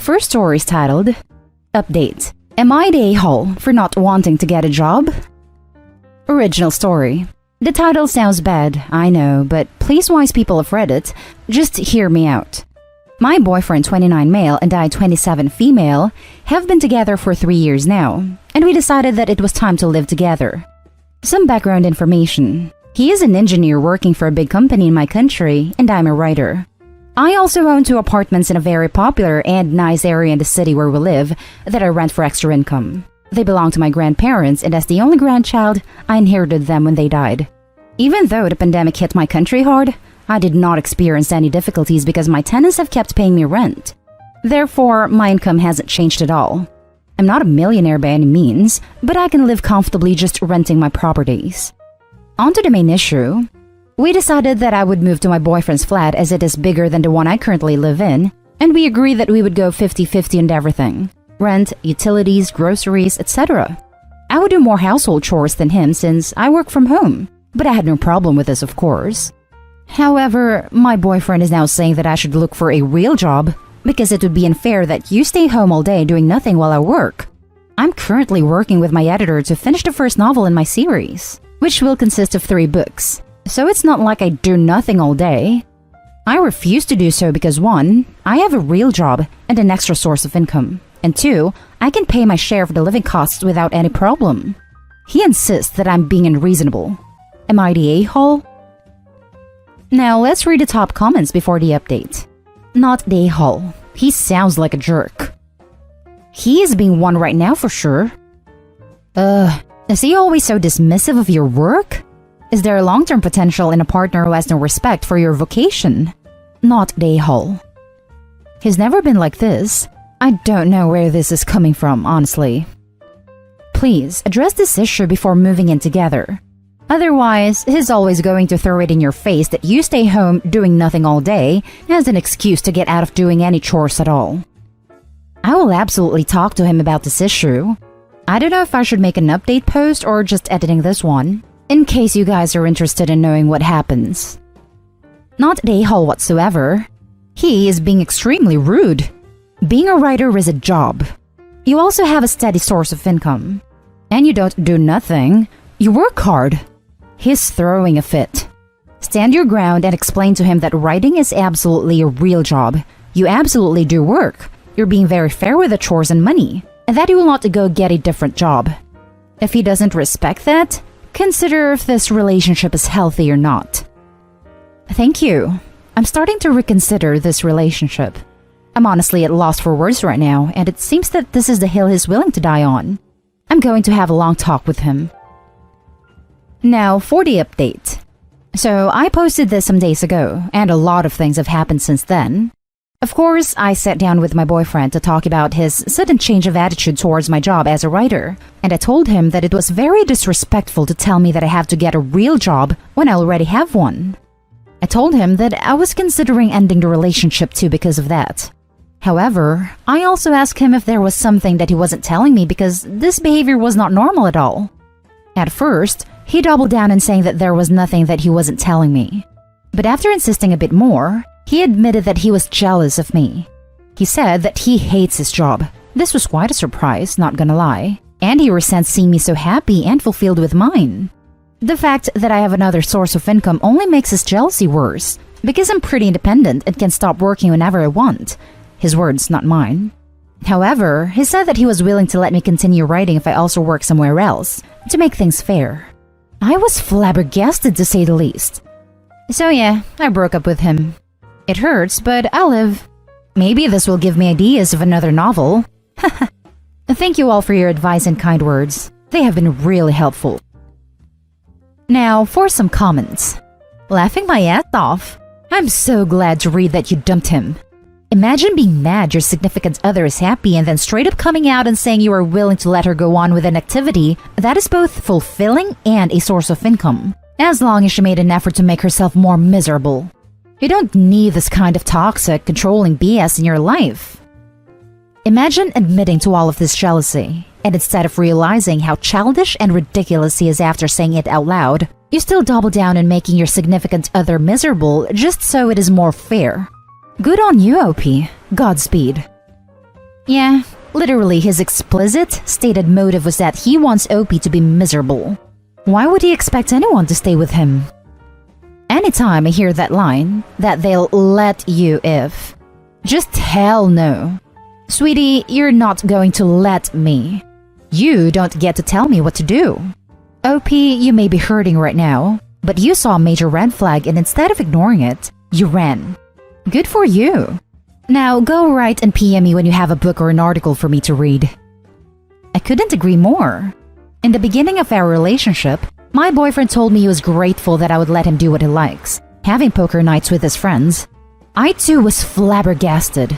First story is titled, Update. Am I the a-hole for not wanting to get a job? Original story. The title sounds bad, I know, but please wise people have read it, just hear me out. My boyfriend, 29 male, and I, 27 female, have been together for 3 years now, and we decided that it was time to live together. Some background information. He is an engineer working for a big company in my country, and I'm a writer. I also own 2 apartments in a very popular and nice area in the city where we live that I rent for extra income. They belong to my grandparents, and as the only grandchild, I inherited them when they died. Even though the pandemic hit my country hard, I did not experience any difficulties because my tenants have kept paying me rent. Therefore, my income hasn't changed at all. I'm not a millionaire by any means, but I can live comfortably just renting my properties. On to the main issue. We decided that I would move to my boyfriend's flat as it is bigger than the one I currently live in, and we agreed that we would go 50-50 on everything. Rent, utilities, groceries, etc. I would do more household chores than him since I work from home, but I had no problem with this, of course. However, my boyfriend is now saying that I should look for a real job because it would be unfair that you stay home all day doing nothing while I work. I'm currently working with my editor to finish the first novel in my series, which will consist of 3 books. So it's not like I do nothing all day. I refuse to do so because 1, I have a real job and an extra source of income, and 2, I can pay my share of the living costs without any problem. He insists that I'm being unreasonable. Am I the a-hole? Now let's read the top comments before the update. Not the a-hole. He sounds like a jerk. He is being one right now for sure. Is he always so dismissive of your work? Is there a long-term potential in a partner who has no respect for your vocation? Not the a-hole. He's never been like this. I don't know where this is coming from, honestly. Please, address this issue before moving in together. Otherwise, he's always going to throw it in your face that you stay home doing nothing all day as an excuse to get out of doing any chores at all. I will absolutely talk to him about this issue. I don't know if I should make an update post or just editing this one, in case you guys are interested in knowing what happens. Not the a-hole whatsoever. He is being extremely rude. Being a writer is a job. You also have a steady source of income. And you don't do nothing. You work hard. He's throwing a fit. Stand your ground and explain to him that writing is absolutely a real job. You absolutely do work. You're being very fair with the chores and money, and that you will not go get a different job. If he doesn't respect that, consider if this relationship is healthy or not. Thank you. I'm starting to reconsider this relationship. I'm honestly at loss for words right now, and it seems that this is the hill he's willing to die on. I'm going to have a long talk with him. Now for the update. So I posted this some days ago, and a lot of things have happened since then. Of course, I sat down with my boyfriend to talk about his sudden change of attitude towards my job as a writer, and I told him that it was very disrespectful to tell me that I have to get a real job when I already have one. I told him that I was considering ending the relationship too because of that. However, I also asked him if there was something that he wasn't telling me because this behavior was not normal at all. At first, he doubled down in saying that there was nothing that he wasn't telling me. But after insisting a bit more, he admitted that he was jealous of me. He said that he hates his job. This was quite a surprise, not gonna lie. And he resents seeing me so happy and fulfilled with mine. The fact that I have another source of income only makes his jealousy worse, because I'm pretty independent and can stop working whenever I want. His words, not mine. However, he said that he was willing to let me continue writing if I also work somewhere else, to make things fair. I was flabbergasted to say the least. So yeah, I broke up with him. It hurts, but I'll live. Maybe this will give me ideas of another novel. Thank you all for your advice and kind words. They have been really helpful. Now for some comments. Laughing my ass off. I'm so glad to read that you dumped him. Imagine being mad your significant other is happy and then straight up coming out and saying you are willing to let her go on with an activity that is both fulfilling and a source of income, as long as she made an effort to make herself more miserable. You don't need this kind of toxic, controlling BS in your life. Imagine admitting to all of this jealousy, and instead of realizing how childish and ridiculous he is after saying it out loud, you still double down in making your significant other miserable just so it is more fair. Good on you, OP. Godspeed. Yeah, literally his explicit, stated motive was that he wants OP to be miserable. Why would he expect anyone to stay with him? Anytime I hear that line, that they'll let you if, just hell no. Sweetie, you're not going to let me. You don't get to tell me what to do. OP, you may be hurting right now, but you saw a major red flag and instead of ignoring it, you ran. Good for you. Now go write and PM me when you have a book or an article for me to read. I couldn't agree more. In the beginning of our relationship, my boyfriend told me he was grateful that I would let him do what he likes, having poker nights with his friends. I too was flabbergasted.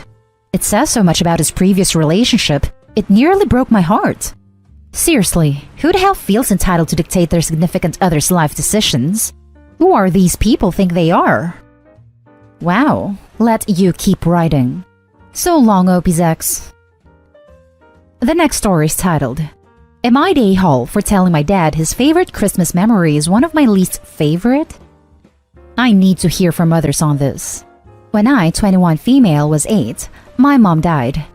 It says so much about his previous relationship, it nearly broke my heart. Seriously, who the hell feels entitled to dictate their significant other's life decisions? Who are these people think they are? Wow, let you keep writing. So long, OP's ex. The next story is titled, Am I the a-hole for telling my dad his favorite Christmas memory is one of my least favorite? I need to hear from others on this. When I, 21 female, was 8, my mom died.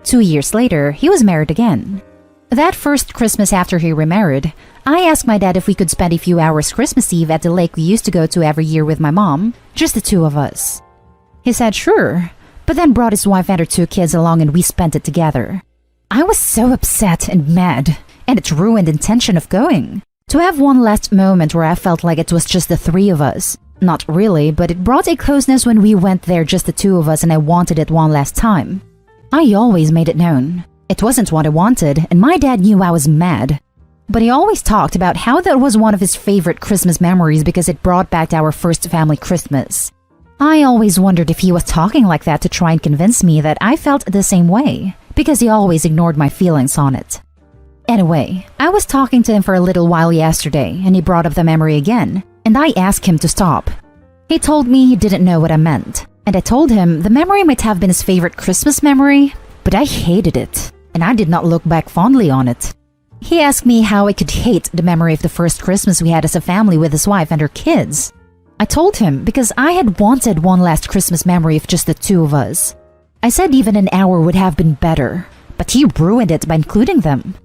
2 years later, he was married again. That first Christmas after he remarried, I asked my dad if we could spend a few hours Christmas Eve at the lake we used to go to every year with my mom, just the two of us. He said sure, but then brought his wife and her 2 kids along and we spent it together. I was so upset and mad, and it ruined the intention of going. To have one last moment where I felt like it was just the 3 of us. Not really, but it brought a closeness when we went there just the 2 of us and I wanted it one last time. I always made it known. It wasn't what I wanted, and my dad knew I was mad. But he always talked about how that was one of his favorite Christmas memories because it brought back our first family Christmas. I always wondered if he was talking like that to try and convince me that I felt the same way, because he always ignored my feelings on it. Anyway, I was talking to him for a little while yesterday, and he brought up the memory again, and I asked him to stop. He told me he didn't know what I meant, and I told him the memory might have been his favorite Christmas memory, but I hated it, and I did not look back fondly on it. He asked me how I could hate the memory of the first Christmas we had as a family with his wife and her kids. I told him because I had wanted one last Christmas memory of just the 2 of us. I said even an hour would have been better, but he ruined it by including them.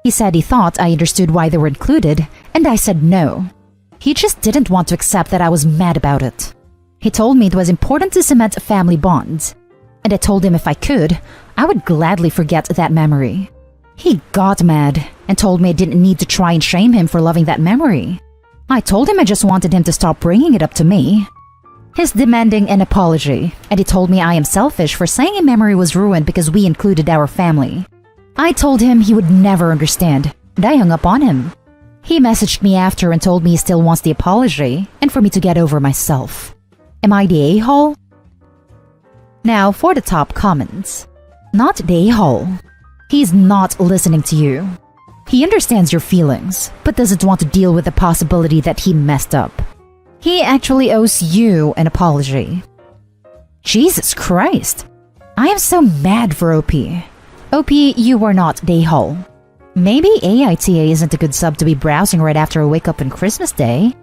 He said he thought I understood why they were included, and I said no. He just didn't want to accept that I was mad about it. He told me it was important to cement family bonds, and I told him if I could, I would gladly forget that memory. He got mad and told me I didn't need to try and shame him for loving that memory. I told him I just wanted him to stop bringing it up to me. He's demanding an apology, and he told me I am selfish for saying a memory was ruined because we included our family. I told him he would never understand, and I hung up on him. He messaged me after and told me he still wants the apology and for me to get over myself. Am I the a-hole? Now for the top comments. Not the a-hole. He's not listening to you. He understands your feelings, but doesn't want to deal with the possibility that he messed up. He actually owes you an apology. Jesus Christ. I am so mad for OP. OP, you are not the a-hole. Maybe AITA isn't a good sub to be browsing right after I wake up on Christmas Day.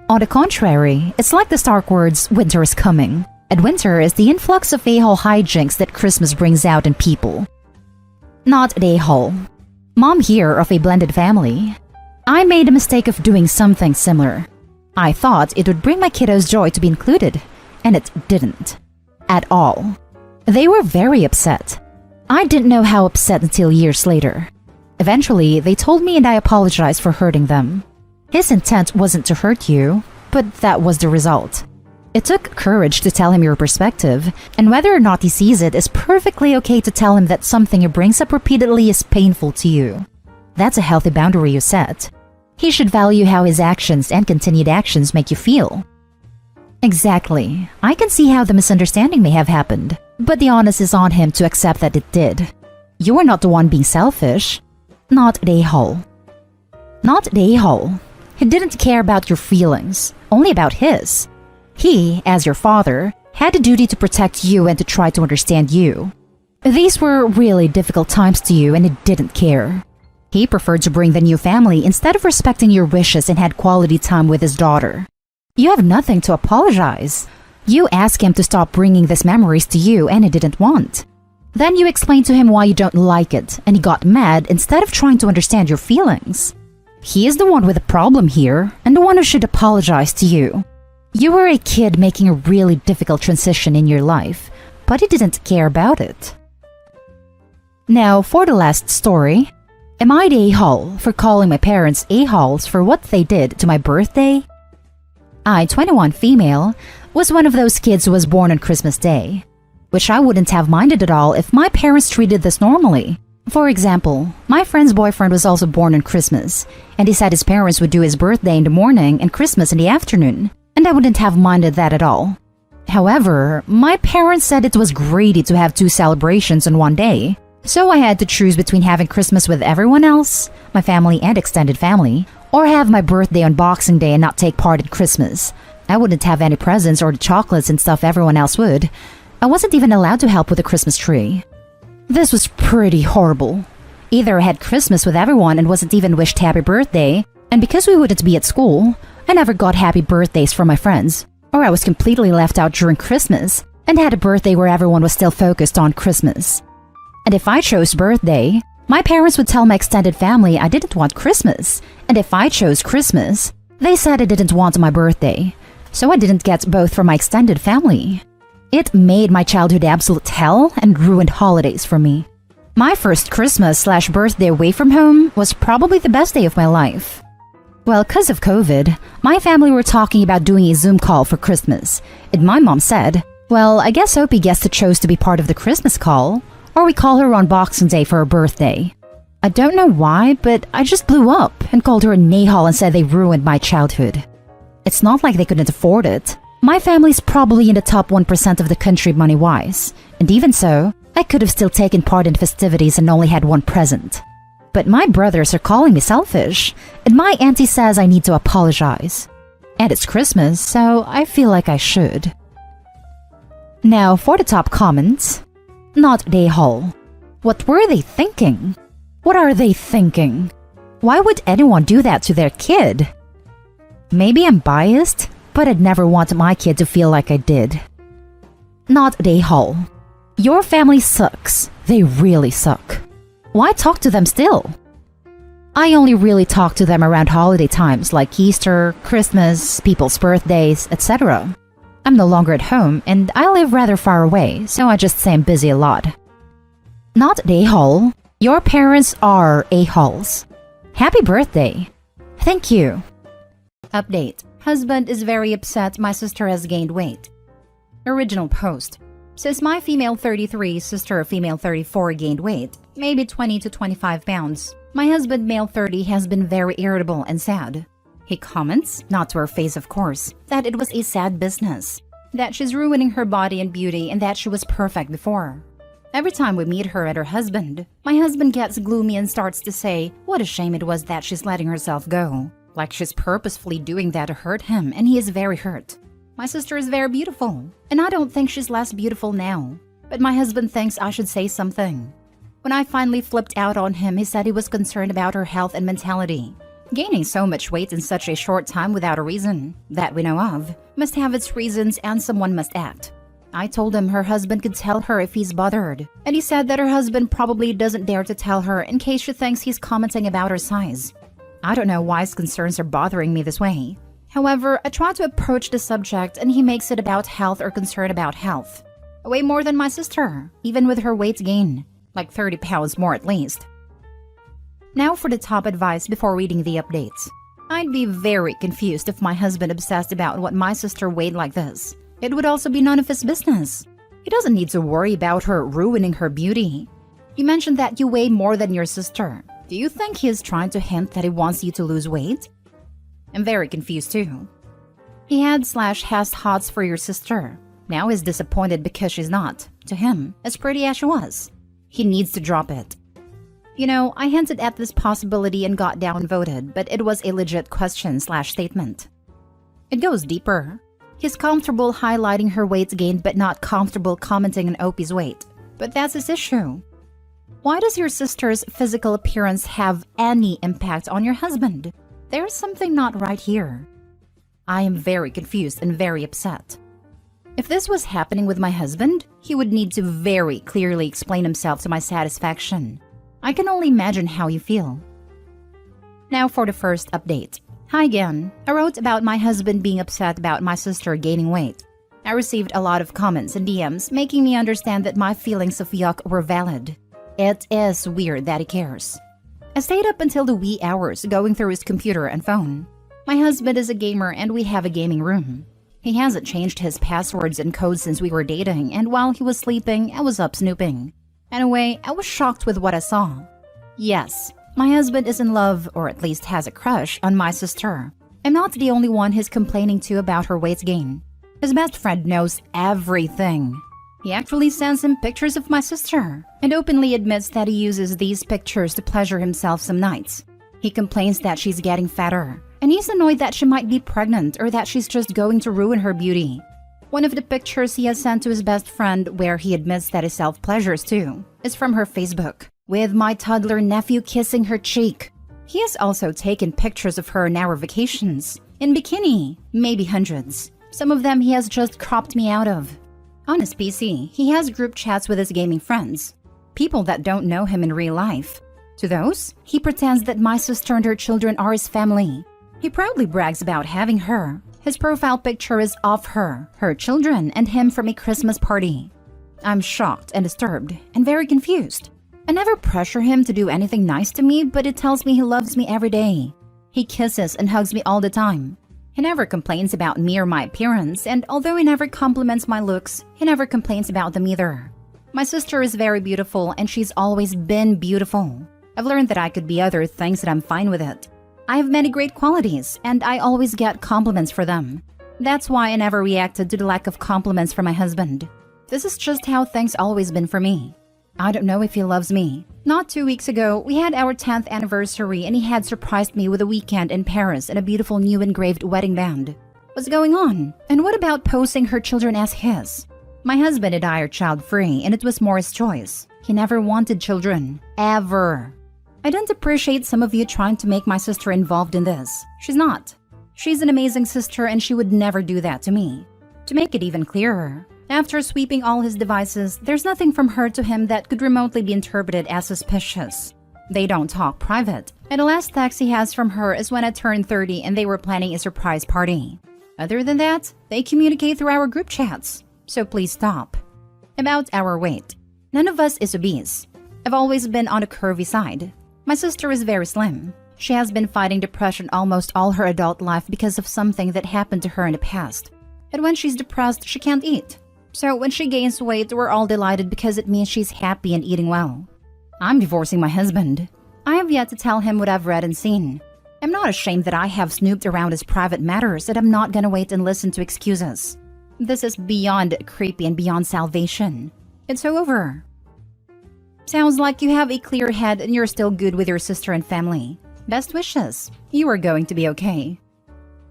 On the contrary, it's like the Stark words, winter is coming. And winter is the influx of a-hole hijinks that Christmas brings out in people. Not the a-hole. Mom here of a blended family. I made a mistake of doing something similar. I thought it would bring my kiddos joy to be included, and it didn't. At all. They were very upset. I didn't know how upset until years later. Eventually, they told me and I apologized for hurting them. His intent wasn't to hurt you, but that was the result. It took courage to tell him your perspective, and whether or not he sees it is perfectly okay to tell him that something he brings up repeatedly is painful to you. That's a healthy boundary you set. He should value how his actions and continued actions make you feel. Exactly. I can see how the misunderstanding may have happened, but the onus is on him to accept that it did. You are not the one being selfish. Not the a-hole. Not the a-hole. He didn't care about your feelings, only about his. He, as your father, had a duty to protect you and to try to understand you. These were really difficult times to you and he didn't care. He preferred to bring the new family instead of respecting your wishes and had quality time with his daughter. You have nothing to apologize. You asked him to stop bringing these memories to you and he didn't want. Then you explain to him why you don't like it, and he got mad instead of trying to understand your feelings. He is the one with the problem here, and the one who should apologize to you. You were a kid making a really difficult transition in your life, but he didn't care about it. Now, for the last story, am I the a-hole for calling my parents a-holes for what they did to my birthday? I, 21 female, was one of those kids who was born on Christmas Day, which I wouldn't have minded at all if my parents treated this normally. For example, my friend's boyfriend was also born on Christmas, and he said his parents would do his birthday in the morning and Christmas in the afternoon, and I wouldn't have minded that at all. However, my parents said it was greedy to have two celebrations on one day, so I had to choose between having Christmas with everyone else, my family and extended family, or have my birthday on Boxing Day and not take part in Christmas. I wouldn't have any presents or the chocolates and stuff everyone else would. I wasn't even allowed to help with the Christmas tree. This was pretty horrible. Either I had Christmas with everyone and wasn't even wished happy birthday, and because we wouldn't be at school, I never got happy birthdays from my friends, or I was completely left out during Christmas and had a birthday where everyone was still focused on Christmas. And if I chose birthday, my parents would tell my extended family I didn't want Christmas, and if I chose Christmas, they said I didn't want my birthday, so I didn't get both from my extended family. It made my childhood absolute hell and ruined holidays for me. My first Christmas/birthday away from home was probably the best day of my life. Well, because of COVID, my family were talking about doing a Zoom call for Christmas, and my mom said, well, I guess Opie gets to choose to be part of the Christmas call, or we call her on Boxing Day for her birthday. I don't know why, but I just blew up and called her a nahal and said they ruined my childhood. It's not like they couldn't afford it. My family's probably in the top 1% of the country money-wise, and even so, I could have still taken part in the festivities and only had one present. But my brothers are calling me selfish, and my auntie says I need to apologize. And it's Christmas, so I feel like I should. Now, for the top comments. Not the a-hole. What were they thinking? What are they thinking? Why would anyone do that to their kid? Maybe I'm biased, but I'd never want my kid to feel like I did. Not the a-hole. Your family sucks. They really suck. Why talk to them still? I only really talk to them around holiday times like Easter, Christmas, people's birthdays, etc. I'm no longer at home and I live rather far away, so I just say I'm busy a lot. Not the a-hole. Your parents are a-holes. Happy birthday. Thank you. Update. Husband is very upset my sister has gained weight. Original post. Says my female 33 sister female 34 gained weight, maybe 20 to 25 pounds. My husband male 30 has been very irritable and sad. He comments, not to her face of course, that it was a sad business. That she's ruining her body and beauty and that she was perfect before. Every time we meet her and her husband, my husband gets gloomy and starts to say what a shame it was that she's letting herself go. Like she's purposefully doing that to hurt him, and he is very hurt. My sister is very beautiful, and I don't think she's less beautiful now. But my husband thinks I should say something. When I finally flipped out on him, he said he was concerned about her health and mentality. Gaining so much weight in such a short time without a reason, that we know of, must have its reasons and someone must act. I told him her husband could tell her if he's bothered, and he said that her husband probably doesn't dare to tell her in case she thinks he's commenting about her size. I don't know why his concerns are bothering me this way. However, I try to approach the subject and he makes it about health or concern about health. Way more than my sister, even with her weight gain. Like 30 pounds more at least. Now for the top advice before reading the updates. I'd be very confused if my husband obsessed about what my sister weighed like this. It would also be none of his business. He doesn't need to worry about her ruining her beauty. You mentioned that you weigh more than your sister. Do you think he is trying to hint that he wants you to lose weight? I'm very confused too. He had/has hots for your sister. Now he's disappointed because she's not, to him, as pretty as she was. He needs to drop it. You know, I hinted at this possibility and got downvoted, but it was a legit question/statement. It goes deeper. He's comfortable highlighting her weight gain but not comfortable commenting on Opie's weight. But that's his issue. Why does your sister's physical appearance have any impact on your husband? There's something not right here. I am very confused and very upset. If this was happening with my husband, he would need to very clearly explain himself to my satisfaction. I can only imagine how you feel. Now for the first update. Hi again. I wrote about my husband being upset about my sister gaining weight. I received a lot of comments and DMs making me understand that my feelings of yuck were valid. It is weird that he cares. I stayed up until the wee hours going through his computer and phone. My husband is a gamer and we have a gaming room. He hasn't changed his passwords and codes since we were dating, and while he was sleeping, I was up snooping. Anyway, I was shocked with what I saw. Yes, my husband is in love, or at least has a crush, on my sister. I'm not the only one he's complaining to about her weight gain. His best friend knows everything. He actually sends him pictures of my sister and openly admits that he uses these pictures to pleasure himself some nights. He complains that she's getting fatter, and he's annoyed that she might be pregnant or that she's just going to ruin her beauty. One of the pictures he has sent to his best friend, where he admits that he self-pleasures too, is from her Facebook, with my toddler nephew kissing her cheek. He has also taken pictures of her on our vacations, in bikini, maybe hundreds. Some of them he has just cropped me out of. On his PC, he has group chats with his gaming friends, people that don't know him in real life. To those, he pretends that my sister and her children are his family. He proudly brags about having her. His profile picture is of her, her children, and him from a Christmas party. I'm shocked and disturbed and very confused. I never pressure him to do anything nice to me, but it tells me he loves me every day. He kisses and hugs me all the time. He never complains about me or my appearance, and although he never compliments my looks, he never complains about them either. My sister is very beautiful, and she's always been beautiful. I've learned that I could be other things and I'm fine with it. I have many great qualities, and I always get compliments for them. That's why I never reacted to the lack of compliments from my husband. This is just how things always been for me. I don't know if he loves me. Not 2 weeks ago, we had our 10th anniversary and he had surprised me with a weekend in Paris and a beautiful new engraved wedding band. What's going on? And what about posing her children as his? My husband and I are child-free, and it was more his choice. He never wanted children. Ever. I don't appreciate some of you trying to make my sister involved in this. She's not. She's an amazing sister and she would never do that to me. To make it even clearer, after sweeping all his devices, there's nothing from her to him that could remotely be interpreted as suspicious. They don't talk private, and the last text he has from her is when I turned 30 and they were planning a surprise party. Other than that, they communicate through our group chats, so please stop. About our weight. None of us is obese. I've always been on the curvy side. My sister is very slim. She has been fighting depression almost all her adult life because of something that happened to her in the past. And when she's depressed, she can't eat. So when she gains weight, we're all delighted because it means she's happy and eating well. I'm divorcing my husband. I have yet to tell him what I've read and seen. I'm not ashamed that I have snooped around his private matters, and I'm not gonna wait and listen to excuses. This is beyond creepy and beyond salvation. It's over. Sounds like you have a clear head and you're still good with your sister and family. Best wishes. You are going to be okay.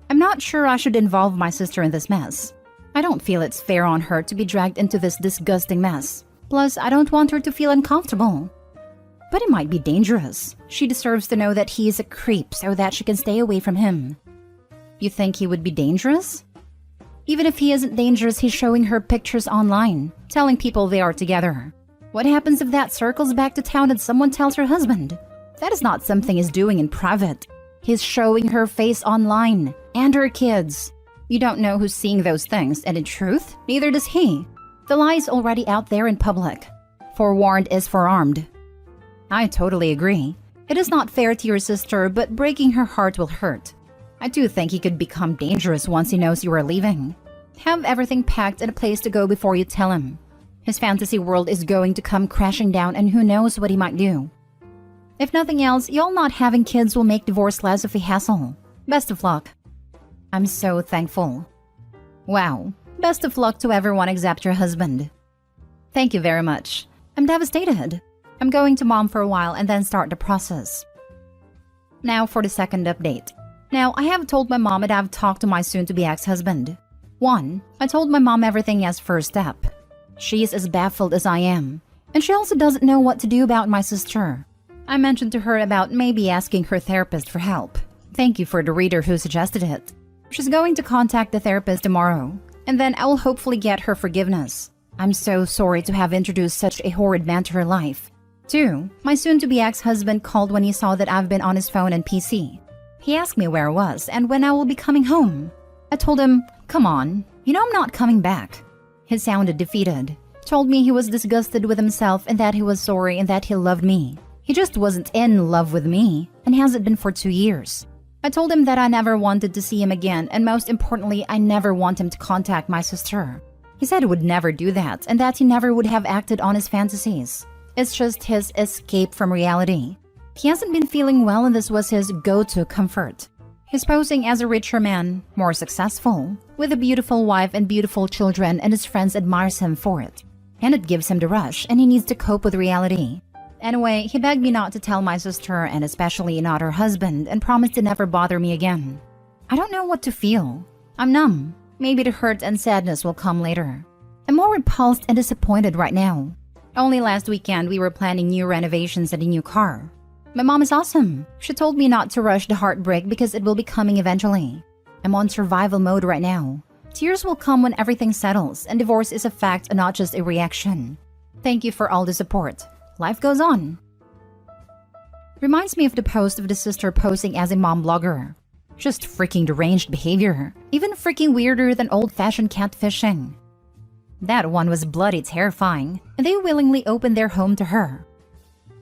I'm not sure I should involve my sister in this mess. I don't feel it's fair on her to be dragged into this disgusting mess. Plus, I don't want her to feel uncomfortable. But it might be dangerous. She deserves to know that he is a creep so that she can stay away from him. You think he would be dangerous? Even if he isn't dangerous, he's showing her pictures online, telling people they are together. What happens if that circles back to town and someone tells her husband? That is not something he's doing in private. He's showing her face online, and her kids. You don't know who's seeing those things, and in truth, neither does he. The lie is already out there in public. Forewarned is forearmed. I totally agree. It is not fair to your sister, but breaking her heart will hurt. I do think he could become dangerous once he knows you are leaving. Have everything packed and a place to go before you tell him. His fantasy world is going to come crashing down, and who knows what he might do. If nothing else, y'all not having kids will make divorce less of a hassle. Best of luck. I'm so thankful. Wow. Best of luck to everyone except your husband. Thank you very much. I'm devastated. I'm going to mom for a while and then start the process. Now for the second update. Now, I have told my mom and I've talked to my soon-to-be ex-husband. 1. I told my mom everything as first step. She is as baffled as I am, and she also doesn't know what to do about my sister. I mentioned to her about maybe asking her therapist for help. Thank you for the reader who suggested it. She's going to contact the therapist tomorrow. and then I will hopefully get her forgiveness. I'm so sorry to have introduced such a horrid man to her life. 2. My soon-to-be ex-husband called when he saw that I've been on his phone and PC. He asked me where I was and when I will be coming home. I told him, come on, you know I'm not coming back. He sounded defeated. Told me he was disgusted with himself and that he was sorry and that he loved me. He just wasn't in love with me and hasn't been for 2 years. I told him that I never wanted to see him again, and most importantly, I never want him to contact my sister. He said he would never do that and that he never would have acted on his fantasies. It's just his escape from reality. He hasn't been feeling well and this was his go-to comfort. He's posing as a richer man, more successful, with a beautiful wife and beautiful children, and his friends admires him for it. And it gives him the rush and he needs to cope with reality. Anyway, he begged me not to tell my sister and especially not her husband and promised to never bother me again. I don't know what to feel. I'm numb. Maybe the hurt and sadness will come later. I'm more repulsed and disappointed right now. Only last weekend we were planning new renovations and a new car. My mom is awesome. She told me not to rush the heartbreak because it will be coming eventually. I'm on survival mode right now. Tears will come when everything settles and divorce is a fact and not just a reaction. Thank you for all the support. Life goes on. Reminds me of the post of the sister posing as a mom blogger. Just freaking deranged behavior. Even freaking weirder than old-fashioned catfishing. That one was bloody terrifying, and they willingly opened their home to her.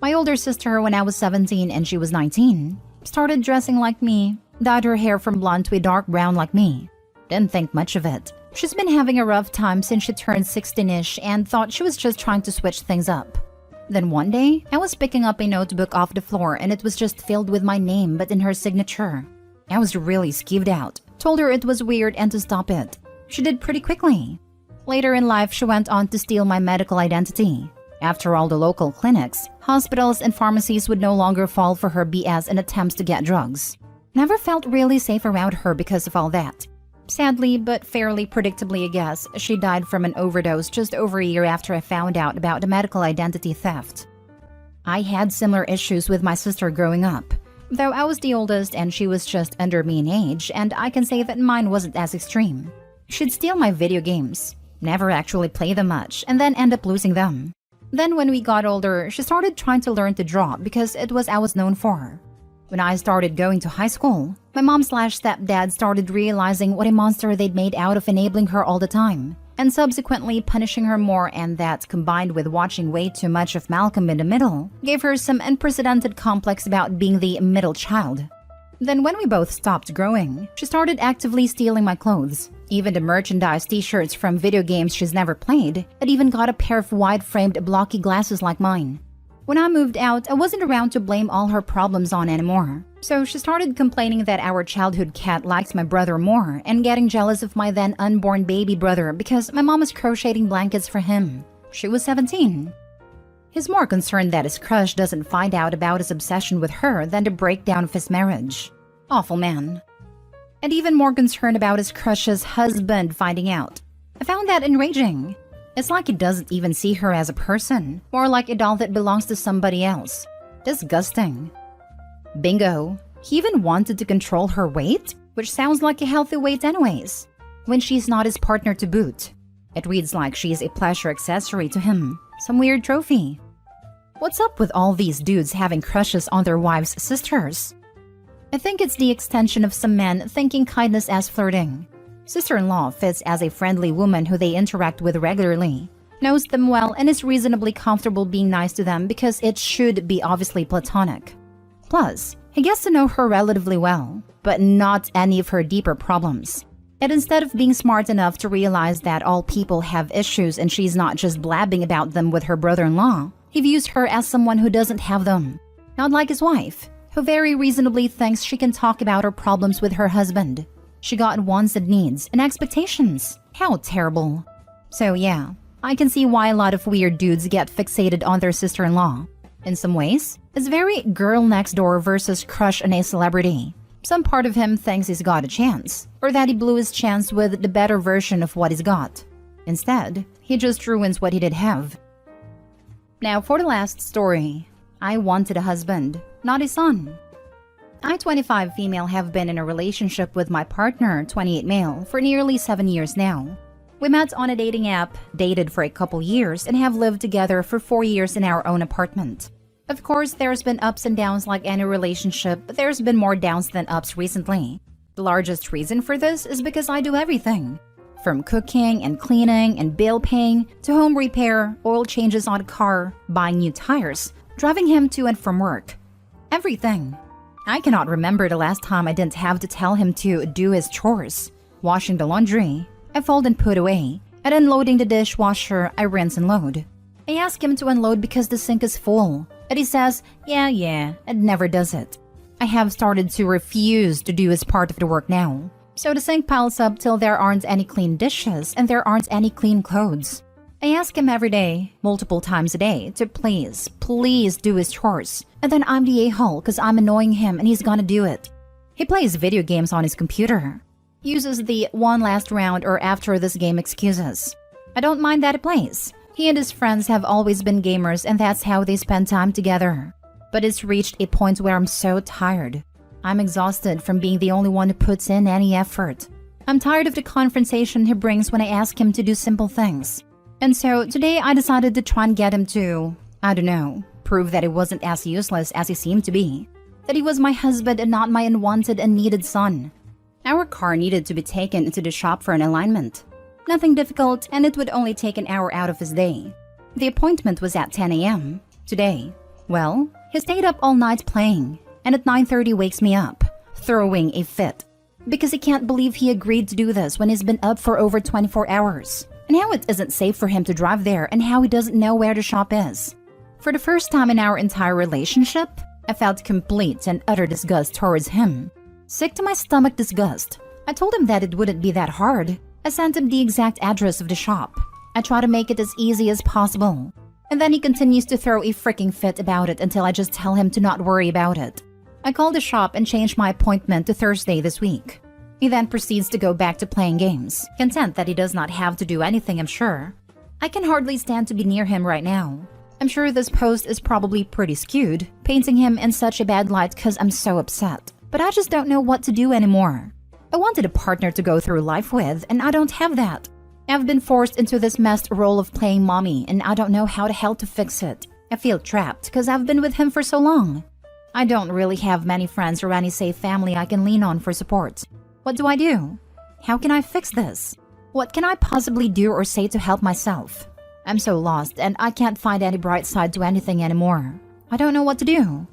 My older sister, when I was 17 and she was 19, started dressing like me, dyed her hair from blonde to a dark brown like me. Didn't think much of it. She's been having a rough time since she turned 16-ish and thought she was just trying to switch things up. Then one day, I was picking up a notebook off the floor and it was just filled with my name but in her signature. I was really skeeved out. Told her it was weird and to stop it. She did pretty quickly. Later in life, she went on to steal my medical identity. After all, the local clinics, hospitals, and pharmacies would no longer fall for her BS and attempts to get drugs. Never felt really safe around her because of all that. Sadly, but fairly predictably, I guess, she died from an overdose just over a year after I found out about the medical identity theft. I had similar issues with my sister growing up, though I was the oldest and she was just under me in age, and I can say that mine wasn't as extreme. She'd steal my video games, never actually play them much, and then end up losing them. Then when we got older, she started trying to learn to draw because it was I was known for. When I started going to high school, my mom/stepdad started realizing what a monster they'd made out of enabling her all the time, and subsequently punishing her more, and that, combined with watching way too much of Malcolm in the Middle, gave her some unprecedented complex about being the middle child. Then when we both stopped growing, she started actively stealing my clothes, even the merchandise t-shirts from video games she's never played, and even got a pair of wide-framed blocky glasses like mine. When I moved out, I wasn't around to blame all her problems on anymore. So she started complaining that our childhood cat likes my brother more and getting jealous of my then unborn baby brother because my mom was crocheting blankets for him. She was 17. He's more concerned that his crush doesn't find out about his obsession with her than the breakdown of his marriage. Awful man. And even more concerned about his crush's husband finding out. I found that enraging. It's like he doesn't even see her as a person, more like a doll that belongs to somebody else. Disgusting. Bingo. He even wanted to control her weight, which sounds like a healthy weight anyways, when she's not his partner to boot. It reads like she's a pleasure accessory to him, some weird trophy. What's up with all these dudes having crushes on their wives' sisters? I think it's the extension of some men thinking kindness as flirting. Sister-in-law fits as a friendly woman who they interact with regularly, knows them well, and is reasonably comfortable being nice to them because it should be obviously platonic. Plus, he gets to know her relatively well, but not any of her deeper problems. And instead of being smart enough to realize that all people have issues and she's not just blabbing about them with her brother-in-law, he views her as someone who doesn't have them. Not like his wife, who very reasonably thinks she can talk about her problems with her husband. She got wants and needs and expectations. How terrible. So yeah, I can see why a lot of weird dudes get fixated on their sister-in-law. In some ways, it's very girl next door versus crush on a celebrity. Some part of him thinks he's got a chance, or that he blew his chance with the better version of what he's got. Instead, he just ruins what he did have. Now for the last story. I wanted a husband, not a son. I, 25 female, have been in a relationship with my partner, 28 male, for nearly 7 years now. We met on a dating app, dated for a couple years, and have lived together for 4 years in our own apartment. Of course, there's been ups and downs like any relationship, but there's been more downs than ups recently. The largest reason for this is because I do everything. From cooking and cleaning and bill paying to home repair, oil changes on a car, buying new tires, driving him to and from work. Everything. I cannot remember the last time I didn't have to tell him to do his chores. Washing the laundry, I fold and put away, and unloading the dishwasher, I rinse and load. I ask him to unload because the sink is full, and he says, yeah, and never does it. I have started to refuse to do his part of the work now. So the sink piles up till there aren't any clean dishes and there aren't any clean clothes. I ask him every day, multiple times a day, to please do his chores. And then I'm the a-hole because I'm annoying him and he's gonna do it. He plays video games on his computer. Uses the one last round or after this game excuses. I don't mind that he plays. He and his friends have always been gamers and that's how they spend time together. But it's reached a point where I'm so tired. I'm exhausted from being the only one who puts in any effort. I'm tired of the confrontation he brings when I ask him to do simple things. And so today I decided to try and get him to, I don't know, prove that he wasn't as useless as he seemed to be. That he was my husband and not my unwanted and needed son. Our car needed to be taken into the shop for an alignment. Nothing difficult, and it would only take an hour out of his day. The appointment was at 10 a.m. today. Well, he stayed up all night playing, and at 9:30 wakes me up, throwing a fit. Because he can't believe he agreed to do this when he's been up for over 24 hours. And how it isn't safe for him to drive there and how he doesn't know where the shop is. For the first time in our entire relationship, I felt complete and utter disgust towards him. Sick to my stomach disgust. I told him that it wouldn't be that hard. I sent him the exact address of the shop. I try to make it as easy as possible. And then he continues to throw a freaking fit about it until I just tell him to not worry about it. I called the shop and changed my appointment to Thursday this week. He then proceeds to go back to playing games, content that he does not have to do anything, I'm sure. I can hardly stand to be near him right now. I'm sure this post is probably pretty skewed, painting him in such a bad light because I'm so upset. But I just don't know what to do anymore. I wanted a partner to go through life with, and I don't have that. I've been forced into this messed role of playing mommy, and I don't know how the hell to fix it. I feel trapped because I've been with him for so long. I don't really have many friends or any safe family I can lean on for support. What do I do? How can I fix this? What can I possibly do or say to help myself? I'm so lost and I can't find any bright side to anything anymore. I don't know what to do.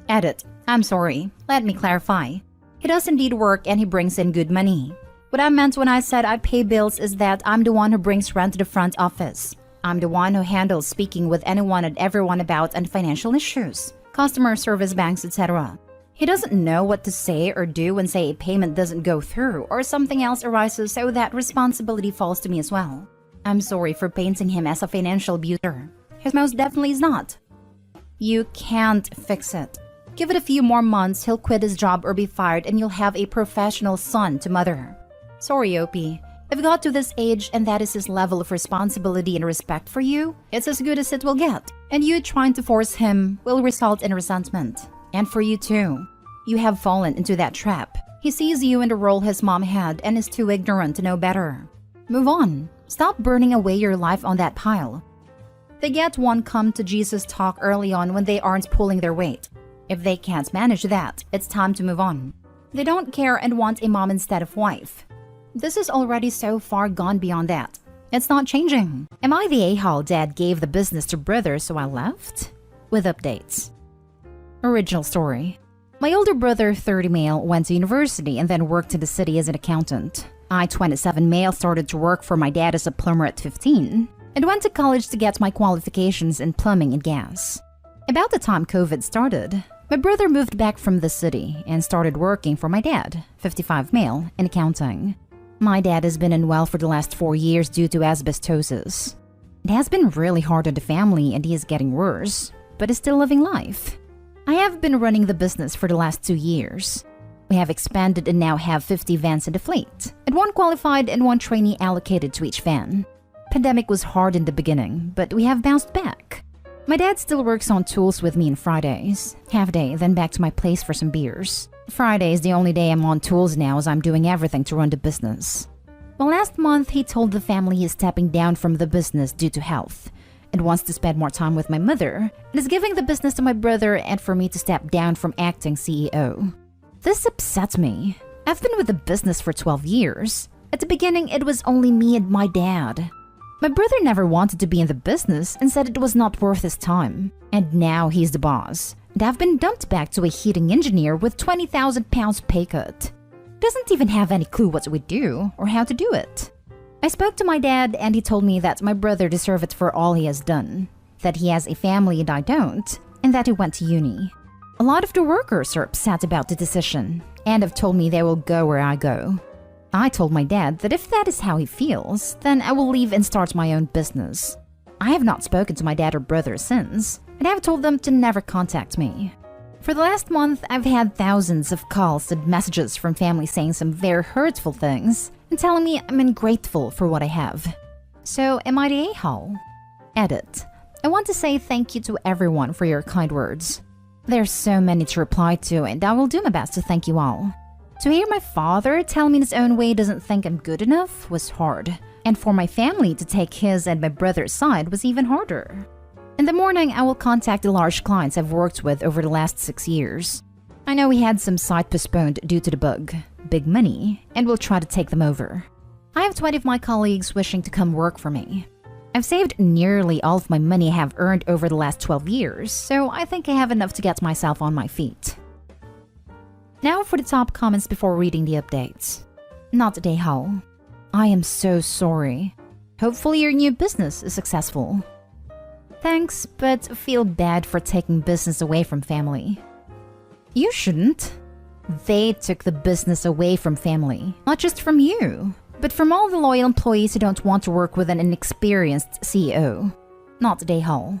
Edit. I'm sorry. Let me clarify. He does indeed work and he brings in good money. What I meant when I said I pay bills is that I'm the one who brings rent to the front office. I'm the one who handles speaking with anyone and everyone about and financial issues, customer service, banks, etc. He doesn't know what to say or do when, say, a payment doesn't go through or something else arises, so that responsibility falls to me as well. I'm sorry for painting him as a financial abuser. He most definitely is not. You can't fix it. Give it a few more months, he'll quit his job or be fired and you'll have a professional son to mother. Sorry, Opie. I've got to this age and that is his level of responsibility and respect for you. It's as good as it will get. And you trying to force him will result in resentment. And for you too. You have fallen into that trap. He sees you in the role his mom had and is too ignorant to know better. Move on. Stop burning away your life on that pile. They get one come to Jesus talk early on when they aren't pulling their weight. If they can't manage that, it's time to move on. They don't care and want a mom instead of wife. This is already so far gone beyond that. It's not changing. Am I the a-hole dad gave the business to brother so I left? With updates. Original story. My older brother, 30 male, went to university and then worked in the city as an accountant. I, 27 male, started to work for my dad as a plumber at 15 and went to college to get my qualifications in plumbing and gas. About the time COVID started, my brother moved back from the city and started working for my dad, 55 male, in accounting. My dad has been unwell for the last 4 years due to asbestosis. It has been really hard on the family and he is getting worse, but is still living life. I have been running the business for the last 2 years. We have expanded and now have 50 vans in the fleet, and 1 qualified and 1 trainee allocated to each van. Pandemic was hard in the beginning, but we have bounced back. My dad still works on tools with me on Fridays, half day, then back to my place for some beers. Friday is the only day I'm on tools now as I'm doing everything to run the business. Well, last month he told the family he's stepping down from the business due to health and wants to spend more time with my mother and is giving the business to my brother and for me to step down from acting CEO. This upsets me. I've been with the business for 12 years. At the beginning, it was only me and my dad. My brother never wanted to be in the business and said it was not worth his time. And now he's the boss. And I've been dumped back to a heating engineer with £20,000 pay cut. Doesn't even have any clue what we do or how to do it. I spoke to my dad and he told me that my brother deserves it for all he has done, that he has a family and I don't, and that he went to uni. A lot of the workers are upset about the decision and have told me they will go where I go. I told my dad that if that is how he feels, then I will leave and start my own business. I have not spoken to my dad or brother since, and I have told them to never contact me. For the last month, I've had thousands of calls and messages from family saying some very hurtful things and telling me I'm ungrateful for what I have. So, am I the a-hole? Edit. I want to say thank you to everyone for your kind words. There's so many to reply to, and I will do my best to thank you all. To hear my father tell me in his own way he doesn't think I'm good enough was hard, and for my family to take his and my brother's side was even harder. In the morning, I will contact the large clients I've worked with over the last 6 years. I know we had some site postponed due to the bug, big money, and we'll try to take them over. I have 20 of my colleagues wishing to come work for me. I've saved nearly all of my money I have earned over the last 12 years, so I think I have enough to get myself on my feet. Now for the top comments before reading the updates. Not a hole. I am so sorry. Hopefully your new business is successful. Thanks, but feel bad for taking business away from family. You shouldn't. They took the business away from family, not just from you, but from all the loyal employees who don't want to work with an inexperienced CEO. Not a hole.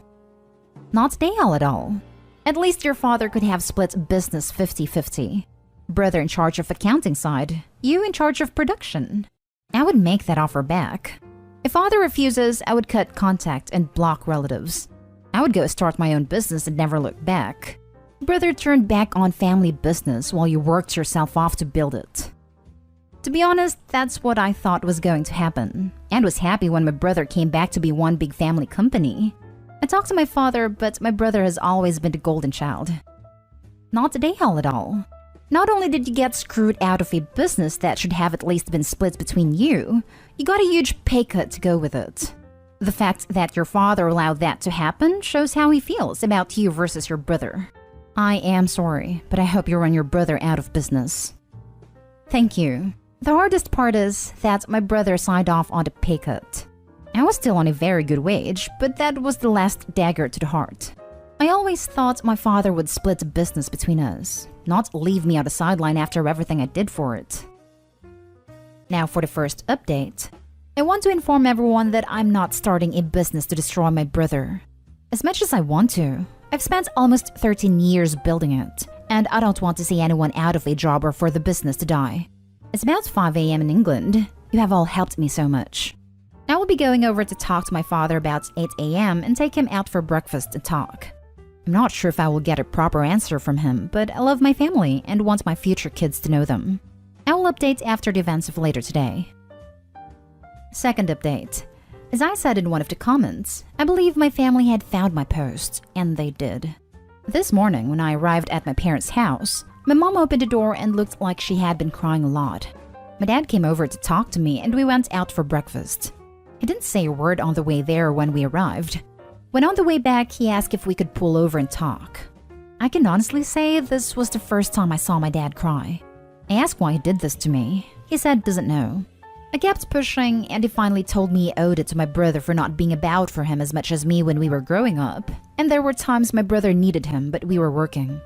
Not a hole at all. At least your father could have split business 50-50. Brother in charge of accounting side, you in charge of production. I would make that offer back. If father refuses, I would cut contact and block relatives. I would go start my own business and never look back. Brother turned back on family business while you worked yourself off to build it. To be honest, that's what I thought was going to happen, and was happy when my brother came back to be one big family company. I talked to my father, but my brother has always been the golden child. Not a hole at all. Not only did you get screwed out of a business that should have at least been split between you, you got a huge pay cut to go with it. The fact that your father allowed that to happen shows how he feels about you versus your brother. I am sorry, but I hope you run your brother out of business. Thank you. The hardest part is that my brother signed off on the pay cut. I was still on a very good wage, but that was the last dagger to the heart. I always thought my father would split the business between us, not leave me on the sideline after everything I did for it. Now for the first update. I want to inform everyone that I'm not starting a business to destroy my brother. As much as I want to, I've spent almost 13 years building it, and I don't want to see anyone out of a job or for the business to die. It's about 5 a.m. in England. You have all helped me so much. I will be going over to talk to my father about 8 a.m. and take him out for breakfast and talk. I'm not sure if I will get a proper answer from him, but I love my family and want my future kids to know them. I will update after the events of later today. Second update. As I said in one of the comments, I believe my family had found my post, and they did. This morning, when I arrived at my parents' house, my mom opened the door and looked like she had been crying a lot. My dad came over to talk to me and we went out for breakfast. He didn't say a word on the way there when we arrived. When on the way back, he asked if we could pull over and talk. I can honestly say this was the first time I saw my dad cry. I asked why he did this to me. He said doesn't know. I kept pushing and he finally told me he owed it to my brother for not being about for him as much as me when we were growing up. And there were times my brother needed him, but we were working.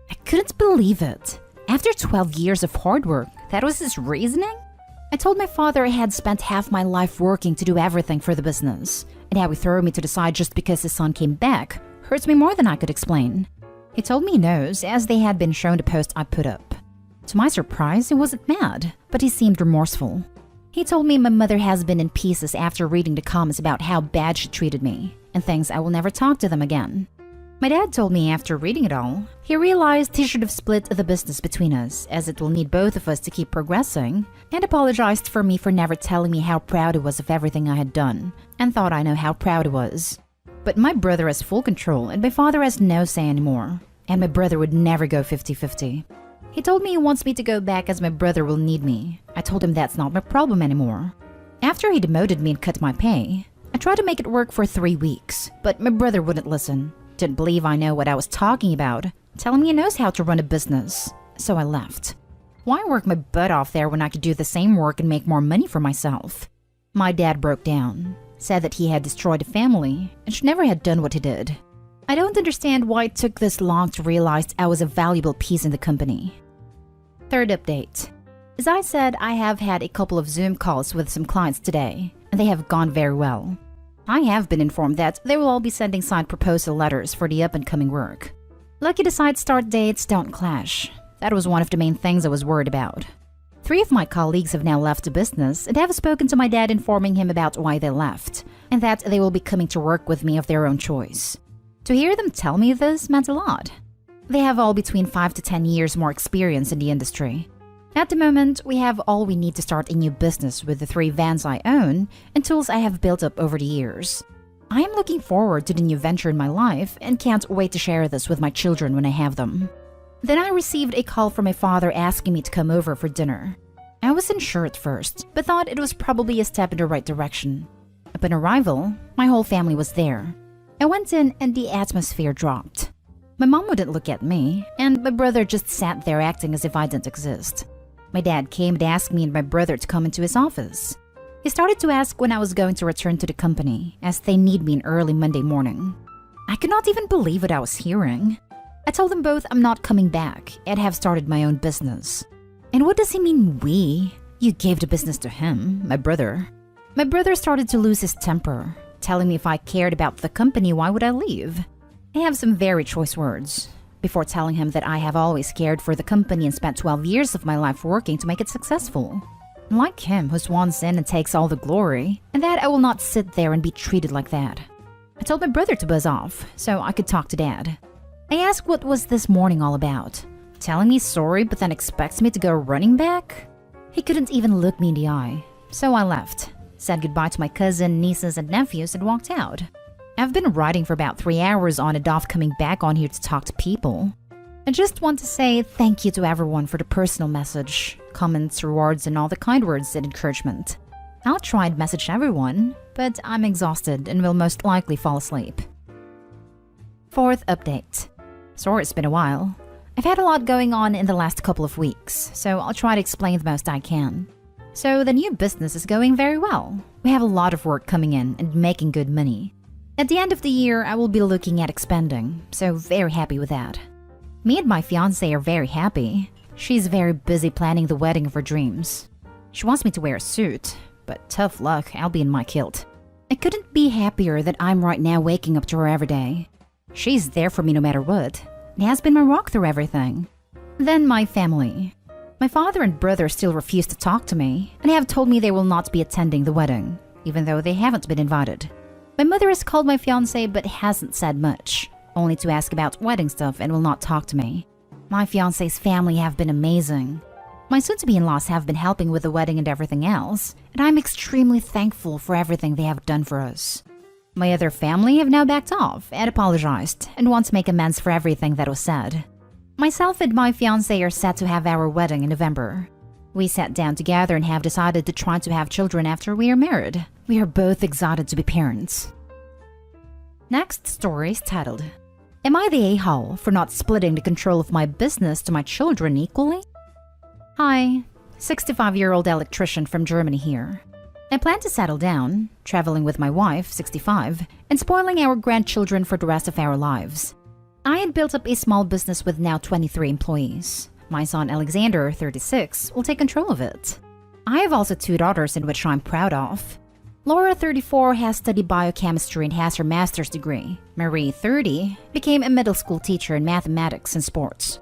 I couldn't believe it. After 12 years of hard work, that was his reasoning? I told my father I had spent half my life working to do everything for the business, and how he threw me to the side just because his son came back hurts me more than I could explain. He told me he knows, as they had been shown the post I put up. To my surprise, he wasn't mad, but he seemed remorseful. He told me my mother has been in pieces after reading the comments about how bad she treated me, and thinks I will never talk to them again. My dad told me after reading it all, he realized he should have split the business between us as it will need both of us to keep progressing, and apologized for me for never telling me how proud he was of everything I had done, and thought I know how proud he was. But my brother has full control and my father has no say anymore, and my brother would never go 50-50. He told me he wants me to go back as my brother will need me. I told him that's not my problem anymore. After he demoted me and cut my pay, I tried to make it work for 3 weeks, but my brother wouldn't listen. Didn't believe I know what I was talking about, telling me he knows how to run a business. So I left. Why work my butt off there when I could do the same work and make more money for myself? My dad broke down, said that he had destroyed a family and should never have done what he did. I don't understand why it took this long to realize I was a valuable piece in the company. Third update. As I said, I have had a couple of Zoom calls with some clients today, and they have gone very well. I have been informed that they will all be sending signed proposal letters for the up-and-coming work. Lucky the site start dates don't clash. That was one of the main things I was worried about. 3 of my colleagues have now left the business and have spoken to my dad informing him about why they left, and that they will be coming to work with me of their own choice. To hear them tell me this meant a lot. They have all between 5 to 10 years more experience in the industry. At the moment, we have all we need to start a new business with the 3 vans I own and tools I have built up over the years. I am looking forward to the new venture in my life and can't wait to share this with my children when I have them. Then I received a call from my father asking me to come over for dinner. I wasn't sure at first, but thought it was probably a step in the right direction. Upon arrival, my whole family was there. I went in and the atmosphere dropped. My mom wouldn't look at me, and my brother just sat there acting as if I didn't exist. My dad came to ask me and my brother to come into his office. He started to ask when I was going to return to the company, as they need me in early Monday morning. I could not even believe what I was hearing. I told them both I'm not coming back and have started my own business. And what does he mean we? You gave the business to him, my brother. My brother started to lose his temper, telling me if I cared about the company, why would I leave? I have some very choice words, before telling him that I have always cared for the company and spent 12 years of my life working to make it successful. Like him who swans in and takes all the glory, and that I will not sit there and be treated like that. I told my brother to buzz off, so I could talk to Dad. I asked what was this morning all about, telling me sorry but then expects me to go running back? He couldn't even look me in the eye, so I left, said goodbye to my cousin, nieces and nephews and walked out. I've been writing for about 3 hours on and off coming back on here to talk to people. I just want to say thank you to everyone for the personal message, comments, rewards, and all the kind words and encouragement. I'll try and message everyone, but I'm exhausted and will most likely fall asleep. Fourth update. Sorry it's been a while. I've had a lot going on in the last couple of weeks, so I'll try to explain the most I can. So the new business is going very well. We have a lot of work coming in and making good money. At the end of the year, I will be looking at expanding, so very happy with that. Me and my fiancé are very happy. She's very busy planning the wedding of her dreams. She wants me to wear a suit, but tough luck, I'll be in my kilt. I couldn't be happier that I'm right now waking up to her every day. She's there for me no matter what. It has been my rock through everything. Then my family. My father and brother still refuse to talk to me, and have told me they will not be attending the wedding, even though they haven't been invited. My mother has called my fiancé but hasn't said much, only to ask about wedding stuff and will not talk to me. My fiancé's family have been amazing. My soon-to-be-in-laws have been helping with the wedding and everything else, and I'm extremely thankful for everything they have done for us. My other family have now backed off and apologized and want to make amends for everything that was said. Myself and my fiancé are set to have our wedding in November. We sat down together and have decided to try to have children after we are married. We are both excited to be parents. Next story is titled, Am I the a-hole for not splitting the control of my business to my children equally? Hi, 65-year-old electrician from Germany here. I plan to settle down, traveling with my wife, 65, and spoiling our grandchildren for the rest of our lives. I had built up a small business with now 23 employees. My son Alexander, 36, will take control of it. I have also 2 daughters in which I'm proud of. Laura, 34, has studied biochemistry and has her master's degree. Marie, 30, became a middle school teacher in mathematics and sports.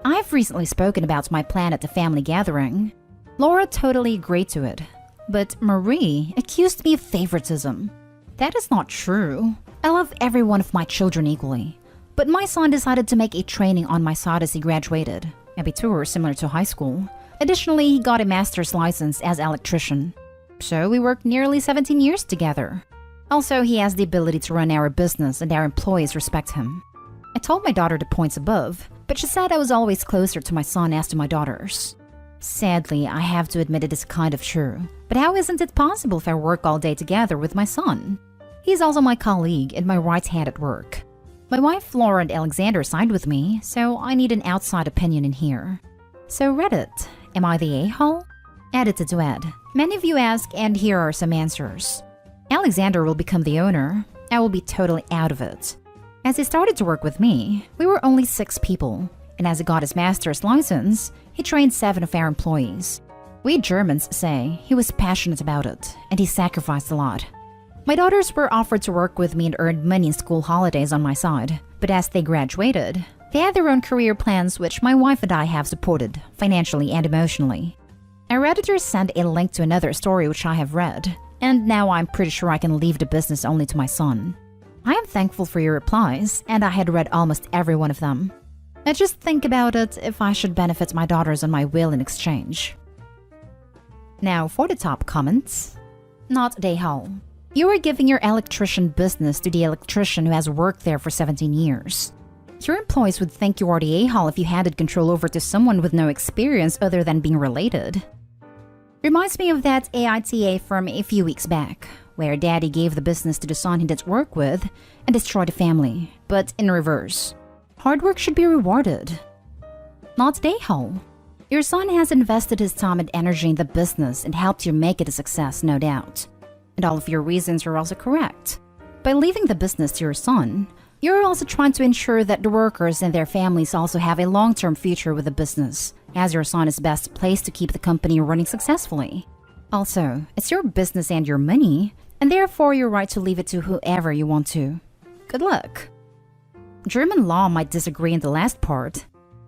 I've recently spoken about my plan at the family gathering. Laura totally agreed to it, but Marie accused me of favoritism. That is not true. I love every one of my children equally, But my son decided to make a training on my side as he graduated, a tour similar to high school. Additionally, he got a master's license as electrician. So we worked nearly 17 years together. Also, he has the ability to run our business and our employees respect him. I told my daughter the points above, but she said I was always closer to my son as to my daughters. Sadly, I have to admit it is kind of true. But how isn't it possible if I work all day together with my son? He's also my colleague and my right hand at work. My wife Laura and Alexander side with me, so I need an outside opinion in here. So Reddit, am I the a-hole? Edited to add. Many of you ask, and here are some answers. Alexander will become the owner. I will be totally out of it. As he started to work with me, we were only 6 people, and as he got his master's license, he trained 7 of our employees. We Germans say he was passionate about it, and he sacrificed a lot. My daughters were offered to work with me and earned money in school holidays on my side, but as they graduated, they had their own career plans which my wife and I have supported, financially and emotionally. Our editor sent a link to another story which I have read, and now I'm pretty sure I can leave the business only to my son. I am thankful for your replies, and I had read almost every one of them. I just think about it if I should benefit my daughters on my will in exchange. Now for the top comments. Not Dayhall. You are giving your electrician business to the electrician who has worked there for 17 years. Your employees would think you are the a-hole if you handed control over to someone with no experience other than being related. Reminds me of that AITA from a few weeks back, where daddy gave the business to the son he didn't work with and destroyed the family, but in reverse. Hard work should be rewarded. Not Dayhole. Your son has invested his time and energy in the business and helped you make it a success, no doubt. And all of your reasons are also correct. By leaving the business to your son, you're also trying to ensure that the workers and their families also have a long-term future with the business, as your son is best placed to keep the company running successfully. Also, it's your business and your money, and therefore you're right to leave it to whoever you want to. Good luck. German law might disagree in the last part.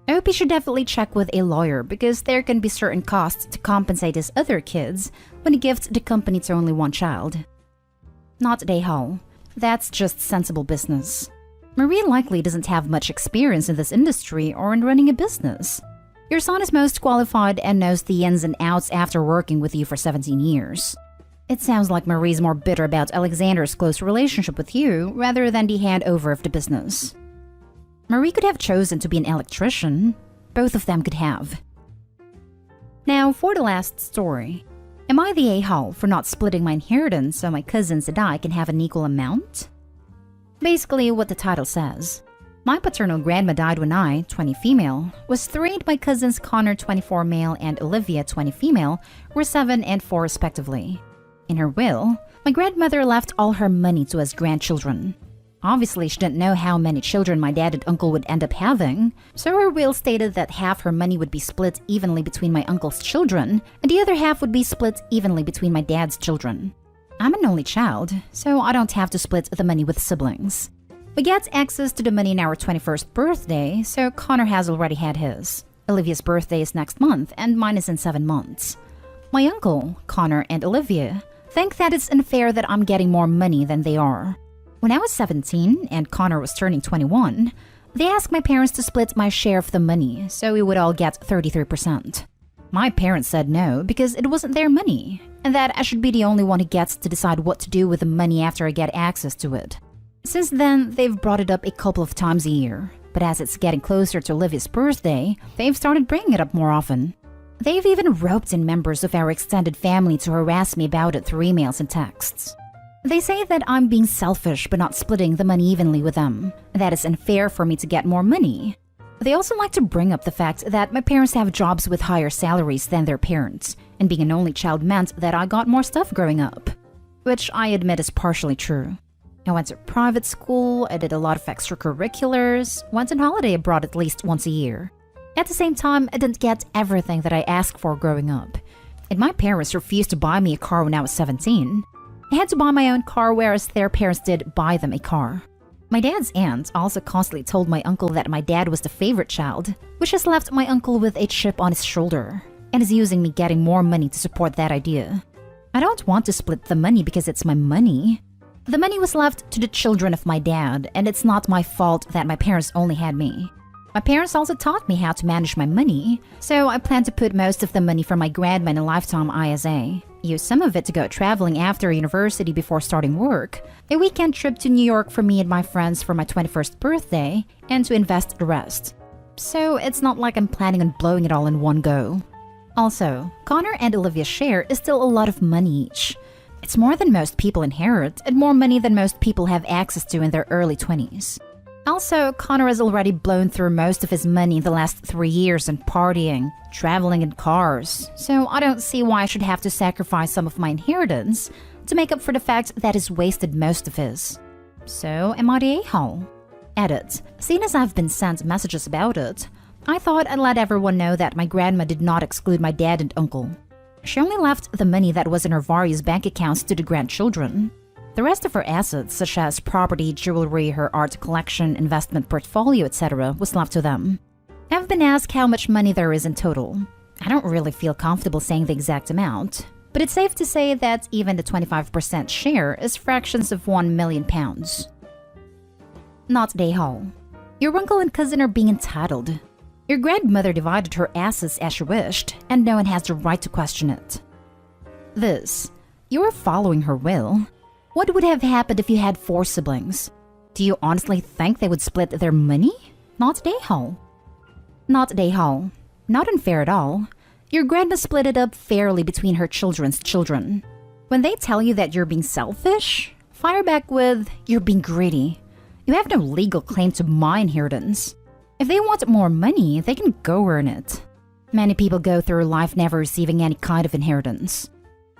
I hope you should definitely check with a lawyer because there can be certain costs to compensate his other kids when he gives the company to only one child. Not Dayhall. That's just sensible business. Marie likely doesn't have much experience in this industry or in running a business. Your son is most qualified and knows the ins and outs after working with you for 17 years. It sounds like Marie's more bitter about Alexander's close relationship with you rather than the handover of the business. Marie could have chosen to be an electrician. Both of them could have. Now for the last story. Am I the a-hole for not splitting my inheritance so my cousins and I can have an equal amount? Basically what the title says. My paternal grandma died when I, 20 female, was 3 and my cousins Connor, 24 male, and Olivia, 20 female, were 7 and 4 respectively. In her will, my grandmother left all her money to us grandchildren. Obviously, she didn't know how many children my dad and uncle would end up having, so her will stated that half her money would be split evenly between my uncle's children, and the other half would be split evenly between my dad's children. I'm an only child, so I don't have to split the money with siblings. We get access to the money in our 21st birthday, so Connor has already had his. Olivia's birthday is next month, and mine is in 7 months. My uncle, Connor, and Olivia think that it's unfair that I'm getting more money than they are. When I was 17 and Connor was turning 21, they asked my parents to split my share of the money, so we would all get 33%. My parents said no because it wasn't their money, and that I should be the only one who gets to decide what to do with the money after I get access to it. Since then, they've brought it up a couple of times a year, but as it's getting closer to Olivia's birthday, they've started bringing it up more often. They've even roped in members of our extended family to harass me about it through emails and texts. They say that I'm being selfish but not splitting the money evenly with them, that it's unfair for me to get more money. They also like to bring up the fact that my parents have jobs with higher salaries than their parents, and being an only child meant that I got more stuff growing up. Which I admit is partially true. I went to private school, I did a lot of extracurriculars, went on holiday abroad at least once a year. At the same time, I didn't get everything that I asked for growing up. And my parents refused to buy me a car when I was 17. I had to buy my own car, whereas their parents did buy them a car. My dad's aunt also constantly told my uncle that my dad was the favorite child, which has left my uncle with a chip on his shoulder, and is using me getting more money to support that idea. I don't want to split the money because it's my money. The money was left to the children of my dad, and it's not my fault that my parents only had me. My parents also taught me how to manage my money, so I plan to put most of the money from my grandma in a lifetime ISA, use some of it to go traveling after university before starting work, a weekend trip to New York for me and my friends for my 21st birthday, and to invest the rest. So it's not like I'm planning on blowing it all in one go. Also, Connor and Olivia's share is still a lot of money each. It's more than most people inherit and more money than most people have access to in their early 20s. Also, Connor has already blown through most of his money in the last 3 years on partying, traveling in cars, so I don't see why I should have to sacrifice some of my inheritance to make up for the fact that he's wasted most of his. So, am I the a-hole? Edit. Seeing as I've been sent messages about it, I thought I'd let everyone know that my grandma did not exclude my dad and uncle. She only left the money that was in her various bank accounts to the grandchildren. The rest of her assets, such as property, jewelry, her art collection, investment portfolio, etc., was left to them. I've been asked how much money there is in total. I don't really feel comfortable saying the exact amount, but it's safe to say that even the 25% share is fractions of £1 million. Not day hall. Your uncle and cousin are being entitled. Your grandmother divided her assets as she wished, and no one has the right to question it. You are following her will. What would have happened if you had 4 siblings? Do you honestly think they would split their money? Not day hall. Not day hall. Not unfair at all. Your grandma split it up fairly between her children's children. When they tell you that you're being selfish, fire back with, you're being greedy. You have no legal claim to my inheritance. If they want more money, they can go earn it. Many people go through life never receiving any kind of inheritance.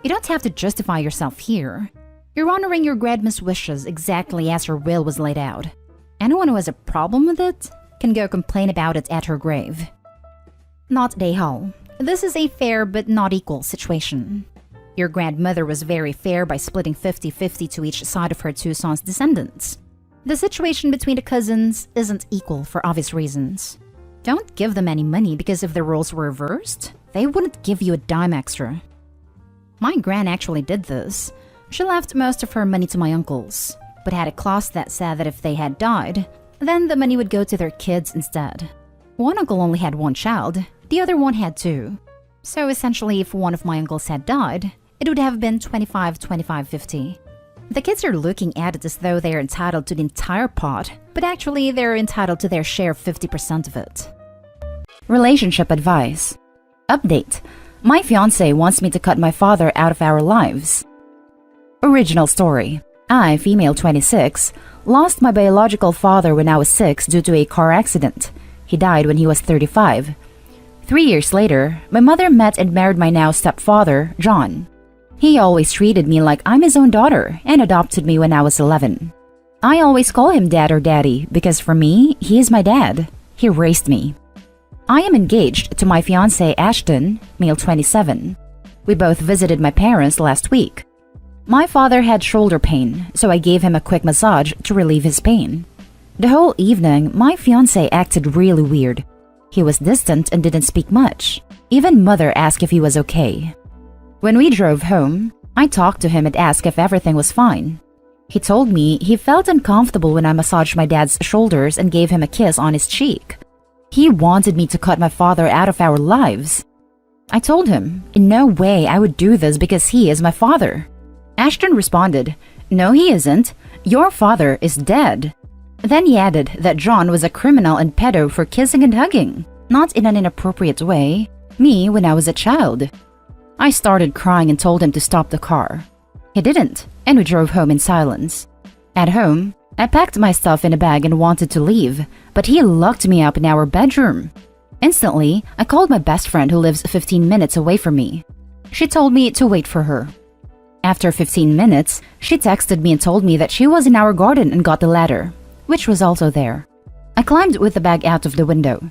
You don't have to justify yourself here. You're honoring your grandma's wishes exactly as her will was laid out. Anyone who has a problem with it can go complain about it at her grave. Not day hall. This is a fair but not equal situation. Your grandmother was very fair by splitting 50-50 to each side of her 2 sons' descendants. The situation between the cousins isn't equal for obvious reasons. Don't give them any money because if the roles were reversed, they wouldn't give you a dime extra. My gran actually did this. She left most of her money to my uncles, but had a clause that said that if they had died, then the money would go to their kids instead. One uncle only had 1 child, the other one had 2. So essentially, if one of my uncles had died, it would have been 25-25-50. The kids are looking at it as though they are entitled to the entire pot, but actually they're entitled to their share of 50% of it. Relationship advice. Update. My fiancé wants me to cut my father out of our lives. Original story. I, female 26, lost my biological father when I was 6 due to a car accident. He died when he was 35. 3 years later, my mother met and married my now stepfather, John. He always treated me like I'm his own daughter and adopted me when I was 11. I always call him dad or daddy because for me, he is my dad. He raised me. I am engaged to my fiancé Ashton, male 27. We both visited my parents last week. My father had shoulder pain, so I gave him a quick massage to relieve his pain. The whole evening, my fiancé acted really weird. He was distant and didn't speak much. Even mother asked if he was okay. When we drove home, I talked to him and asked if everything was fine. He told me he felt uncomfortable when I massaged my dad's shoulders and gave him a kiss on his cheek. He wanted me to cut my father out of our lives. I told him, in no way I would do this because he is my father. Ashton responded, "No, he isn't. Your father is dead." Then he added that John was a criminal and pedo for kissing and hugging, not in an inappropriate way, me when I was a child. I started crying and told him to stop the car. He didn't, and we drove home in silence. At home, I packed my stuff in a bag and wanted to leave, but he locked me up in our bedroom. Instantly, I called my best friend who lives 15 minutes away from me. She told me to wait for her. After 15 minutes, she texted me and told me that she was in our garden and got the ladder, which was also there. I climbed with the bag out of the window.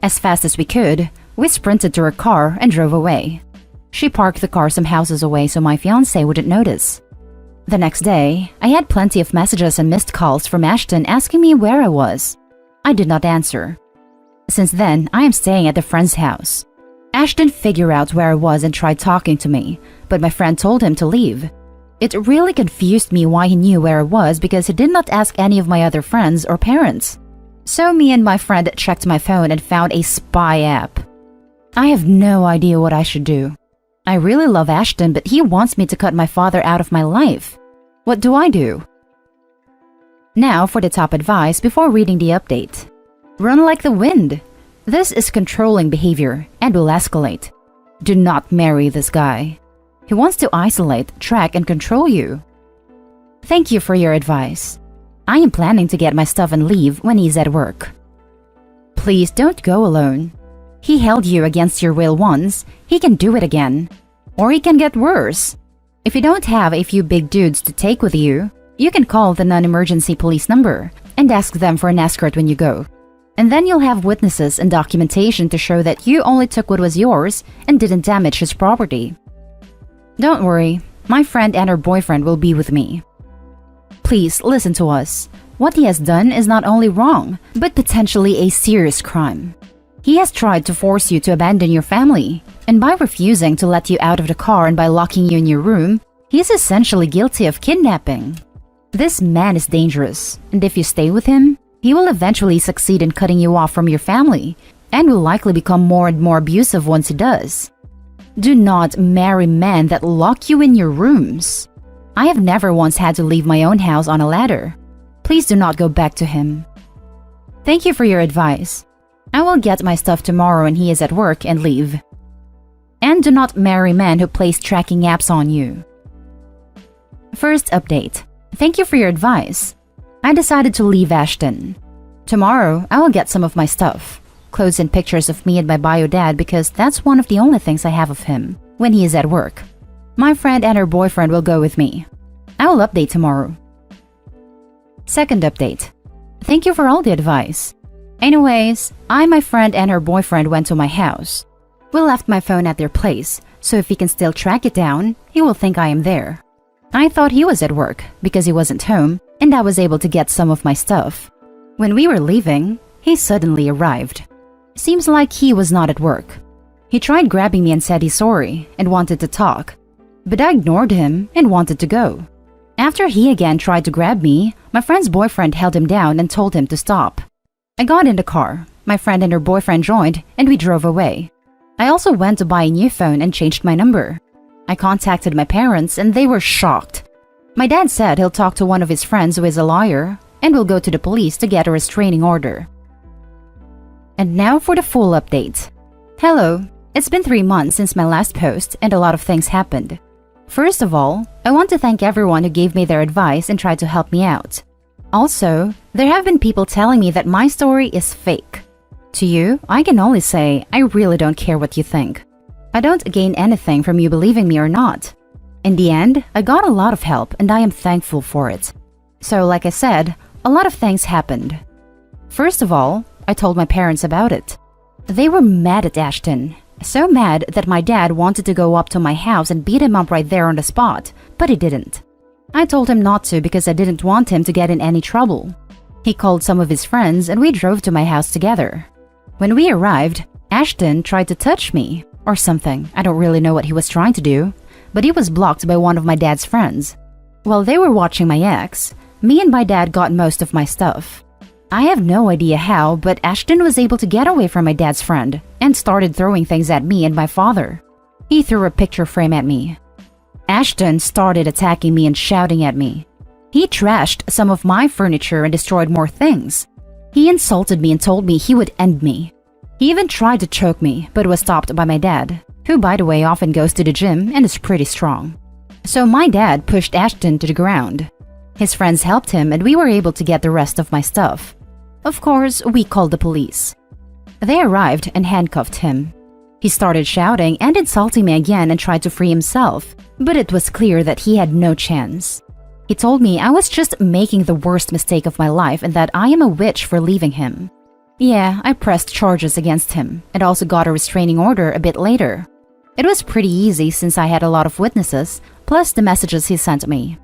As fast as we could, we sprinted to her car and drove away. She parked the car some houses away so my fiancé wouldn't notice. The next day, I had plenty of messages and missed calls from Ashton asking me where I was. I did not answer. Since then, I am staying at a friend's house. Ashton figured out where I was and tried talking to me, but my friend told him to leave. It really confused me why he knew where I was because he did not ask any of my other friends or parents. So me and my friend checked my phone and found a spy app. I have no idea what I should do. I really love Ashton, but he wants me to cut my father out of my life. What do I do? Now for the top advice before reading the update. Run like the wind. This is controlling behavior and will escalate. Do not marry this guy. He wants to isolate, track, and control you. Thank you for your advice. I am planning to get my stuff and leave when he's at work. Please don't go alone. He held you against your will once, he can do it again. Or he can get worse. If you don't have a few big dudes to take with you, you can call the non-emergency police number and ask them for an escort when you go. And then you'll have witnesses and documentation to show that you only took what was yours and didn't damage his property. Don't worry, my friend and her boyfriend will be with me. Please listen to us. What he has done is not only wrong, but potentially a serious crime. He has tried to force you to abandon your family, and by refusing to let you out of the car and by locking you in your room, he is essentially guilty of kidnapping. This man is dangerous, and if you stay with him, he will eventually succeed in cutting you off from your family, and will likely become more and more abusive once he does. Do not marry men that lock you in your rooms. I have never once had to leave my own house on a ladder. Please do not go back to him. Thank you for your advice. I will get my stuff tomorrow when he is at work and leave. And do not marry men who place tracking apps on you. First update. Thank you for your advice. I decided to leave Ashton. Tomorrow, I will get some of my stuff. Clothes and pictures of me and my bio dad because that's one of the only things I have of him when he is at work. My friend and her boyfriend will go with me. I will update tomorrow. Second update. Thank you for all the advice. Anyways, my friend and her boyfriend went to my house. We left my phone at their place, so if he can still track it down, he will think I am there. I thought he was at work because he wasn't home and I was able to get some of my stuff. When we were leaving, he suddenly arrived. Seems like he was not at work. He tried grabbing me and said he's sorry and wanted to talk, but I ignored him and wanted to go. After he again tried to grab me, my friend's boyfriend held him down and told him to stop. I got in the car, my friend and her boyfriend joined, and we drove away. I also went to buy a new phone and changed my number. I contacted my parents and they were shocked. My dad said he'll talk to one of his friends who is a lawyer and will go to the police to get a restraining order. And now for the full update. Hello, it's been 3 months since my last post and a lot of things happened. First of all, I want to thank everyone who gave me their advice and tried to help me out. Also, there have been people telling me that my story is fake. To you, I can only say I really don't care what you think. I don't gain anything from you believing me or not. In the end, I got a lot of help and I am thankful for it. So like I said, a lot of things happened. First of all, I told my parents about it. They were mad at Ashton. So mad that my dad wanted to go up to my house and beat him up right there on the spot, but he didn't. I told him not to because I didn't want him to get in any trouble. He called some of his friends and we drove to my house together. When we arrived, Ashton tried to touch me, or something. I don't really know what he was trying to do, but he was blocked by one of my dad's friends. While they were watching my ex, me and my dad got most of my stuff. I have no idea how, but Ashton was able to get away from my dad's friend and started throwing things at me and my father. He threw a picture frame at me. Ashton started attacking me and shouting at me. He trashed some of my furniture and destroyed more things. He insulted me and told me he would end me. He even tried to choke me, but was stopped by my dad, who by the way often goes to the gym and is pretty strong. So my dad pushed Ashton to the ground. His friends helped him and we were able to get the rest of my stuff. Of course, we called the police. They arrived and handcuffed him. He started shouting and insulting me again and tried to free himself, but it was clear that he had no chance. He told me I was just making the worst mistake of my life and that I am a witch for leaving him. Yeah, I pressed charges against him and also got a restraining order a bit later. It was pretty easy since I had a lot of witnesses, plus the messages he sent me.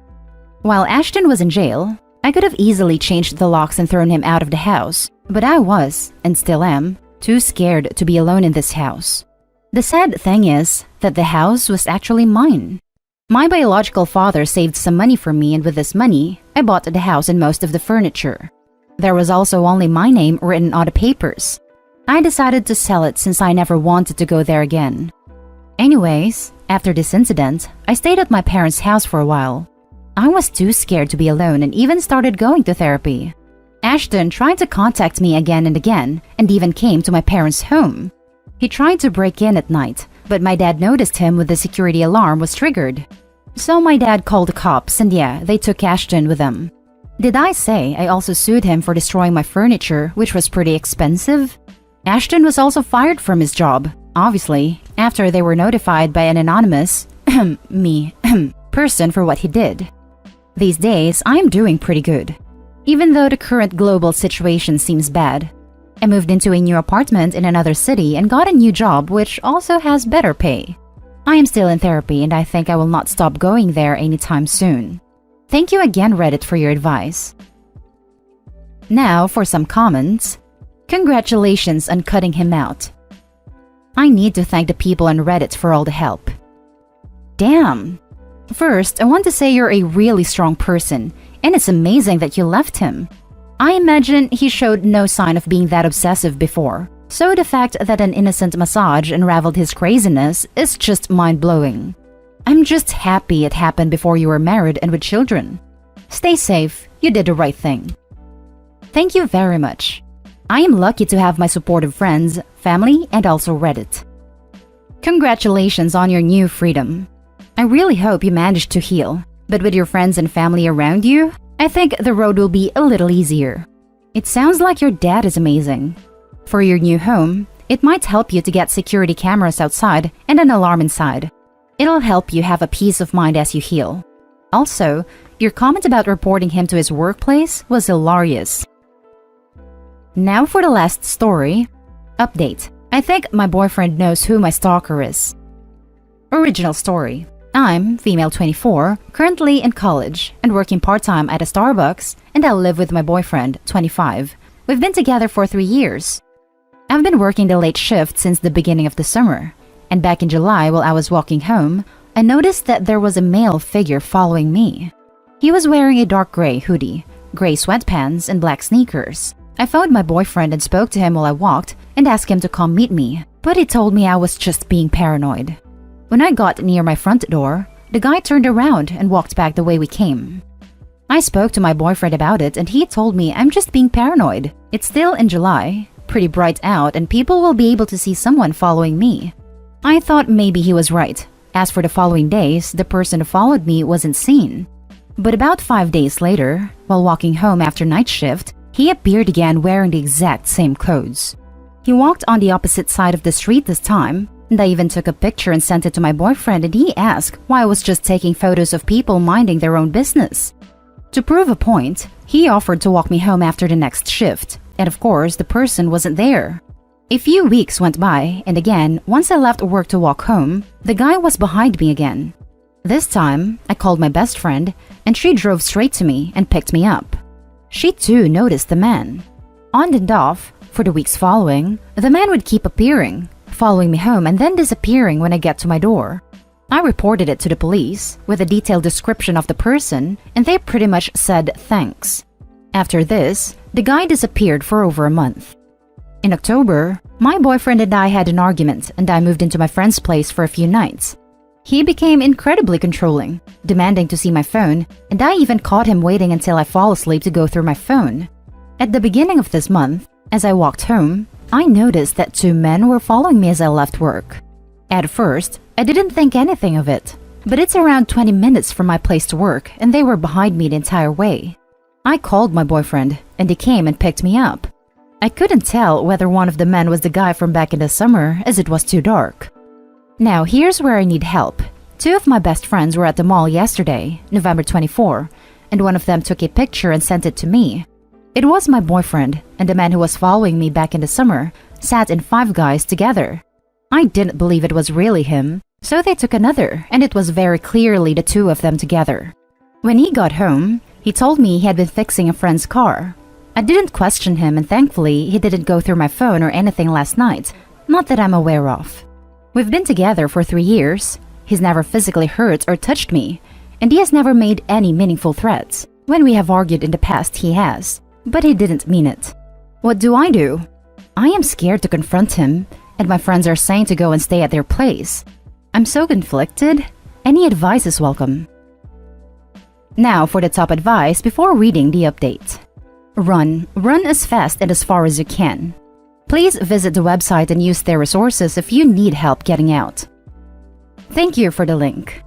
While Ashton was in jail, I could have easily changed the locks and thrown him out of the house, but I was, and still am, too scared to be alone in this house. The sad thing is that the house was actually mine. My biological father saved some money for me, and with this money, I bought the house and most of the furniture. There was also only my name written on the papers. I decided to sell it since I never wanted to go there again. Anyways, after this incident, I stayed at my parents' house for a while. I was too scared to be alone and even started going to therapy. Ashton tried to contact me again and even came to my parents' home. He tried to break in at night, but my dad noticed him when the security alarm was triggered. So my dad called the cops, and yeah, they took Ashton with them. Did I say I also sued him for destroying my furniture, which was pretty expensive? Ashton was also fired from his job, obviously, after they were notified by an anonymous person for what he did. These days, I am doing pretty good, even though the current global situation seems bad. I moved into a new apartment in another city and got a new job which also has better pay. I am still in therapy and I think I will not stop going there anytime soon. Thank you again, Reddit, for your advice. Now for some comments. Congratulations on cutting him out. I need to thank the people on Reddit for all the help. Damn. First, I want to say you're a really strong person, and it's amazing that you left him. I imagine he showed no sign of being that obsessive before, so the fact that an innocent massage unraveled his craziness is just mind-blowing. I'm just happy it happened before you were married and with children. Stay safe, you did the right thing. Thank you very much. I am lucky to have my supportive friends, family, and also Reddit. Congratulations on your new freedom. I really hope you managed to heal, but with your friends and family around you, I think the road will be a little easier. It sounds like your dad is amazing. For your new home, it might help you to get security cameras outside and an alarm inside. It'll help you have a peace of mind as you heal. Also, your comment about reporting him to his workplace was hilarious. Now for the last story. Update. I think my boyfriend knows who my stalker is. Original story. I'm, female 24, currently in college and working part-time at a Starbucks, and I live with my boyfriend, 25. We've been together for 3 years. I've been working the late shift since the beginning of the summer, and back in July while I was walking home, I noticed that there was a male figure following me. He was wearing a dark gray hoodie, gray sweatpants, and black sneakers. I phoned my boyfriend and spoke to him while I walked and asked him to come meet me, but he told me I was just being paranoid. When I got near my front door, the guy turned around and walked back the way we came. I spoke to my boyfriend about it and he told me I'm just being paranoid. It's still in July, pretty bright out, and people will be able to see someone following me. I thought maybe he was right. As for the following days, the person who followed me wasn't seen. But about 5 days later, while walking home after night shift, he appeared again wearing the exact same clothes. He walked on the opposite side of the street this time, and I even took a picture and sent it to my boyfriend, and he asked why I was just taking photos of people minding their own business. To prove a point, he offered to walk me home after the next shift, and of course the person wasn't there. A few weeks went by, and again, once I left work to walk home, the guy was behind me again. This time, I called my best friend, and she drove straight to me and picked me up. She too noticed the man. On and off, for the weeks following, the man would keep appearing, following me home and then disappearing when I get to my door. I reported it to the police with a detailed description of the person, and they pretty much said thanks. After this, the guy disappeared for over a month. In October, my boyfriend and I had an argument and I moved into my friend's place for a few nights. He became incredibly controlling, demanding to see my phone, and I even caught him waiting until I fall asleep to go through my phone. At the beginning of this month, as I walked home, I noticed that 2 men were following me as I left work. At first, I didn't think anything of it, but it's around 20 minutes from my place to work and they were behind me the entire way. I called my boyfriend and he came and picked me up. I couldn't tell whether one of the men was the guy from back in the summer as it was too dark. Now here's where I need help. 2 of my best friends were at the mall yesterday, November 24, and one of them took a picture and sent it to me. It was my boyfriend, and the man who was following me back in the summer sat in 5 guys together. I didn't believe it was really him, so they took another, and it was very clearly the 2 of them together. When he got home, he told me he had been fixing a friend's car. I didn't question him, and thankfully he didn't go through my phone or anything last night, not that I'm aware of. We've been together for 3 years. He's never physically hurt or touched me, and he has never made any meaningful threats. When we have argued in the past, he has, but he didn't mean it. What do? I am scared to confront him, and my friends are saying to go and stay at their place. I'm so conflicted. Any advice is welcome. Now for the top advice before reading the update. Run as fast and as far as you can. Please visit the website and use their resources if you need help getting out. Thank you for the link.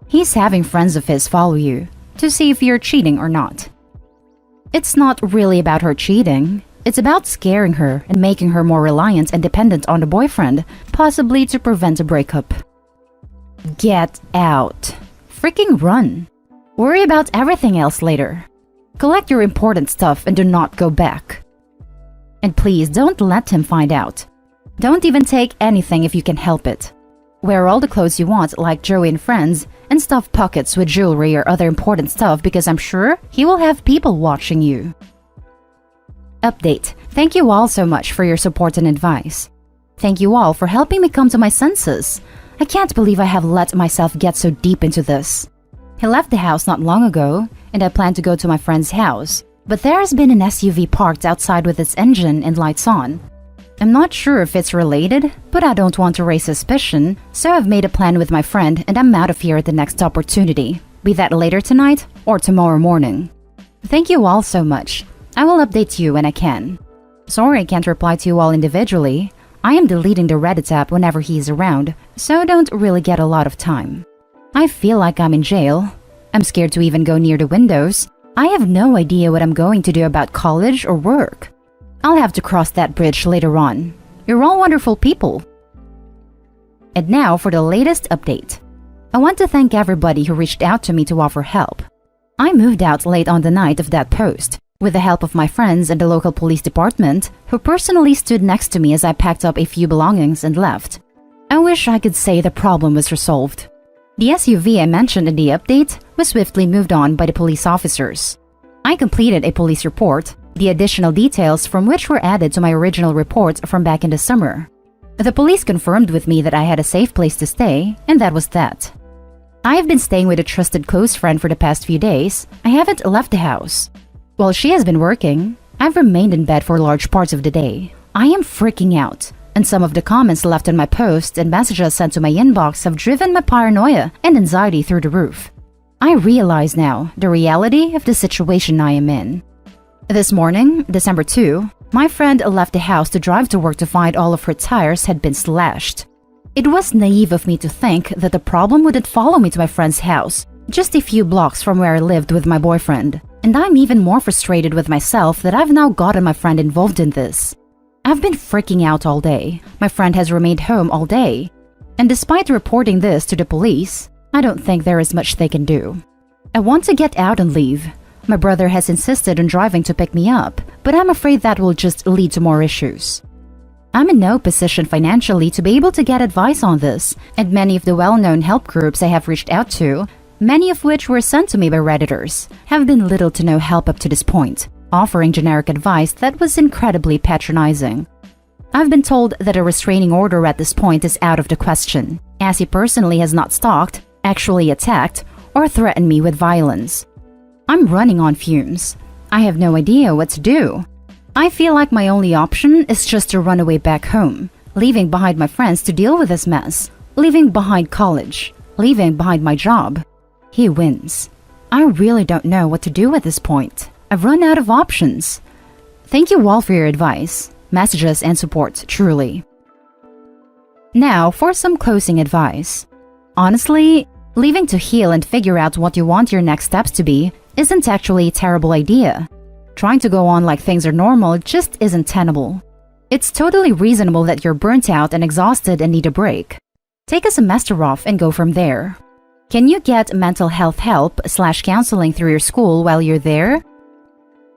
He's having friends of his follow you to see if you're cheating or not. It's not really about her cheating. It's about scaring her and making her more reliant and dependent on the boyfriend, possibly to prevent a breakup. Get out. Freaking run. Worry about everything else later. Collect your important stuff and do not go back. And please don't let him find out. Don't even take anything if you can help it. Wear all the clothes you want like Joey and friends, and stuff pockets with jewelry or other important stuff because I'm sure he will have people watching you. Update. Thank you all so much for your support and advice. Thank you all for helping me come to my senses. I can't believe I have let myself get so deep into this. He left the house not long ago, and I plan to go to my friend's house, but there has been an SUV parked outside with its engine and lights on. I'm not sure if it's related, but I don't want to raise suspicion, so I've made a plan with my friend and I'm out of here at the next opportunity, be that later tonight or tomorrow morning. Thank you all so much. I will update you when I can. Sorry I can't reply to you all individually. I am deleting the Reddit app whenever he is around, so I don't really get a lot of time. I feel like I'm in jail. I'm scared to even go near the windows. I have no idea what I'm going to do about college or work. I'll have to cross that bridge later on. You're all wonderful people. And now for the latest update. I want to thank everybody who reached out to me to offer help. I moved out late on the night of that post, with the help of my friends and the local police department, who personally stood next to me as I packed up a few belongings and left. I wish I could say the problem was resolved. The SUV I mentioned in the update was swiftly moved on by the police officers. I completed a police report, the additional details from which were added to my original report from back in the summer. The police confirmed with me that I had a safe place to stay, and that was that. I have been staying with a trusted close friend for the past few days. I haven't left the house. While she has been working, I've remained in bed for large parts of the day. I am freaking out, and some of the comments left on my posts and messages sent to my inbox have driven my paranoia and anxiety through the roof. I realize now the reality of the situation I am in. This morning, December 2, my friend left the house to drive to work to find all of her tires had been slashed. It was naive of me to think that the problem wouldn't follow me to my friend's house, just a few blocks from where I lived with my boyfriend. And I'm even more frustrated with myself that I've now gotten my friend involved in this. I've been freaking out all day. My friend has remained home all day. And despite reporting this to the police, I don't think there is much they can do. I want to get out and leave. My brother has insisted on driving to pick me up, but I'm afraid that will just lead to more issues. I'm in no position financially to be able to get advice on this, and many of the well-known help groups I have reached out to, many of which were sent to me by Redditors, have been little to no help up to this point, offering generic advice that was incredibly patronizing. I've been told that a restraining order at this point is out of the question, as he personally has not stalked, actually attacked, or threatened me with violence. I'm running on fumes. I have no idea what to do. I feel like my only option is just to run away back home, leaving behind my friends to deal with this mess, leaving behind college, leaving behind my job. He wins. I really don't know what to do at this point. I've run out of options. Thank you all for your advice, messages, and support, truly. Now for some closing advice. Honestly, leaving to heal and figure out what you want your next steps to be isn't actually a terrible idea. Trying to go on like things are normal just isn't tenable. It's totally reasonable that you're burnt out and exhausted and need a break. Take a semester off and go from there. Can you get mental health help/counseling through your school while you're there?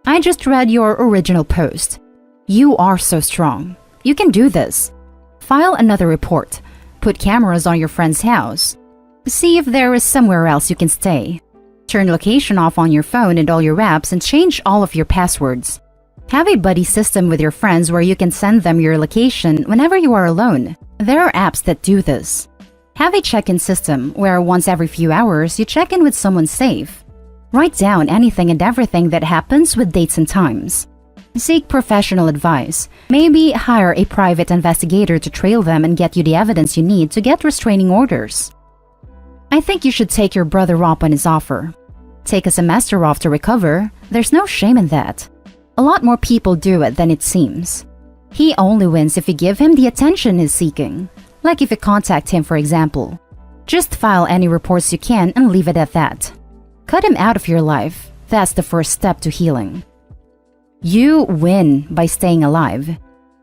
I just read your original post. You are so strong. You can do this. File another report. Put cameras on your friend's house. See if there is somewhere else you can stay. Turn location off on your phone and all your apps and change all of your passwords. Have a buddy system with your friends where you can send them your location whenever you are alone. There are apps that do this. Have a check-in system where once every few hours you check in with someone safe. Write down anything and everything that happens with dates and times. Seek professional advice. Maybe hire a private investigator to trail them and get you the evidence you need to get restraining orders. I think you should take your brother up on his offer. Take a semester off to recover. There's no shame in that. A lot more people do it than it seems. He only wins if you give him the attention he's seeking. Like if you contact him, for example. Just file any reports you can and leave it at that. Cut him out of your life. That's the first step to healing. You win by staying alive.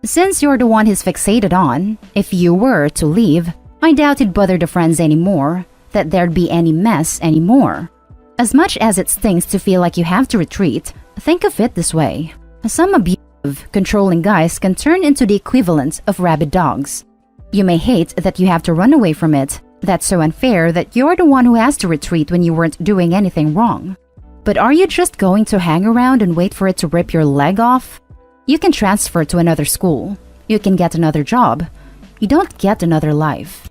Since you're the one he's fixated on, if you were to leave, I doubt it'd bother the friends anymore, that there'd be any mess anymore. As much as it stings to feel like you have to retreat, think of it this way. Some abusive, controlling guys can turn into the equivalent of rabid dogs. You may hate that you have to run away from it. That's so unfair that you're the one who has to retreat when you weren't doing anything wrong. But are you just going to hang around and wait for it to rip your leg off? You can transfer to another school. You can get another job. You don't get another life.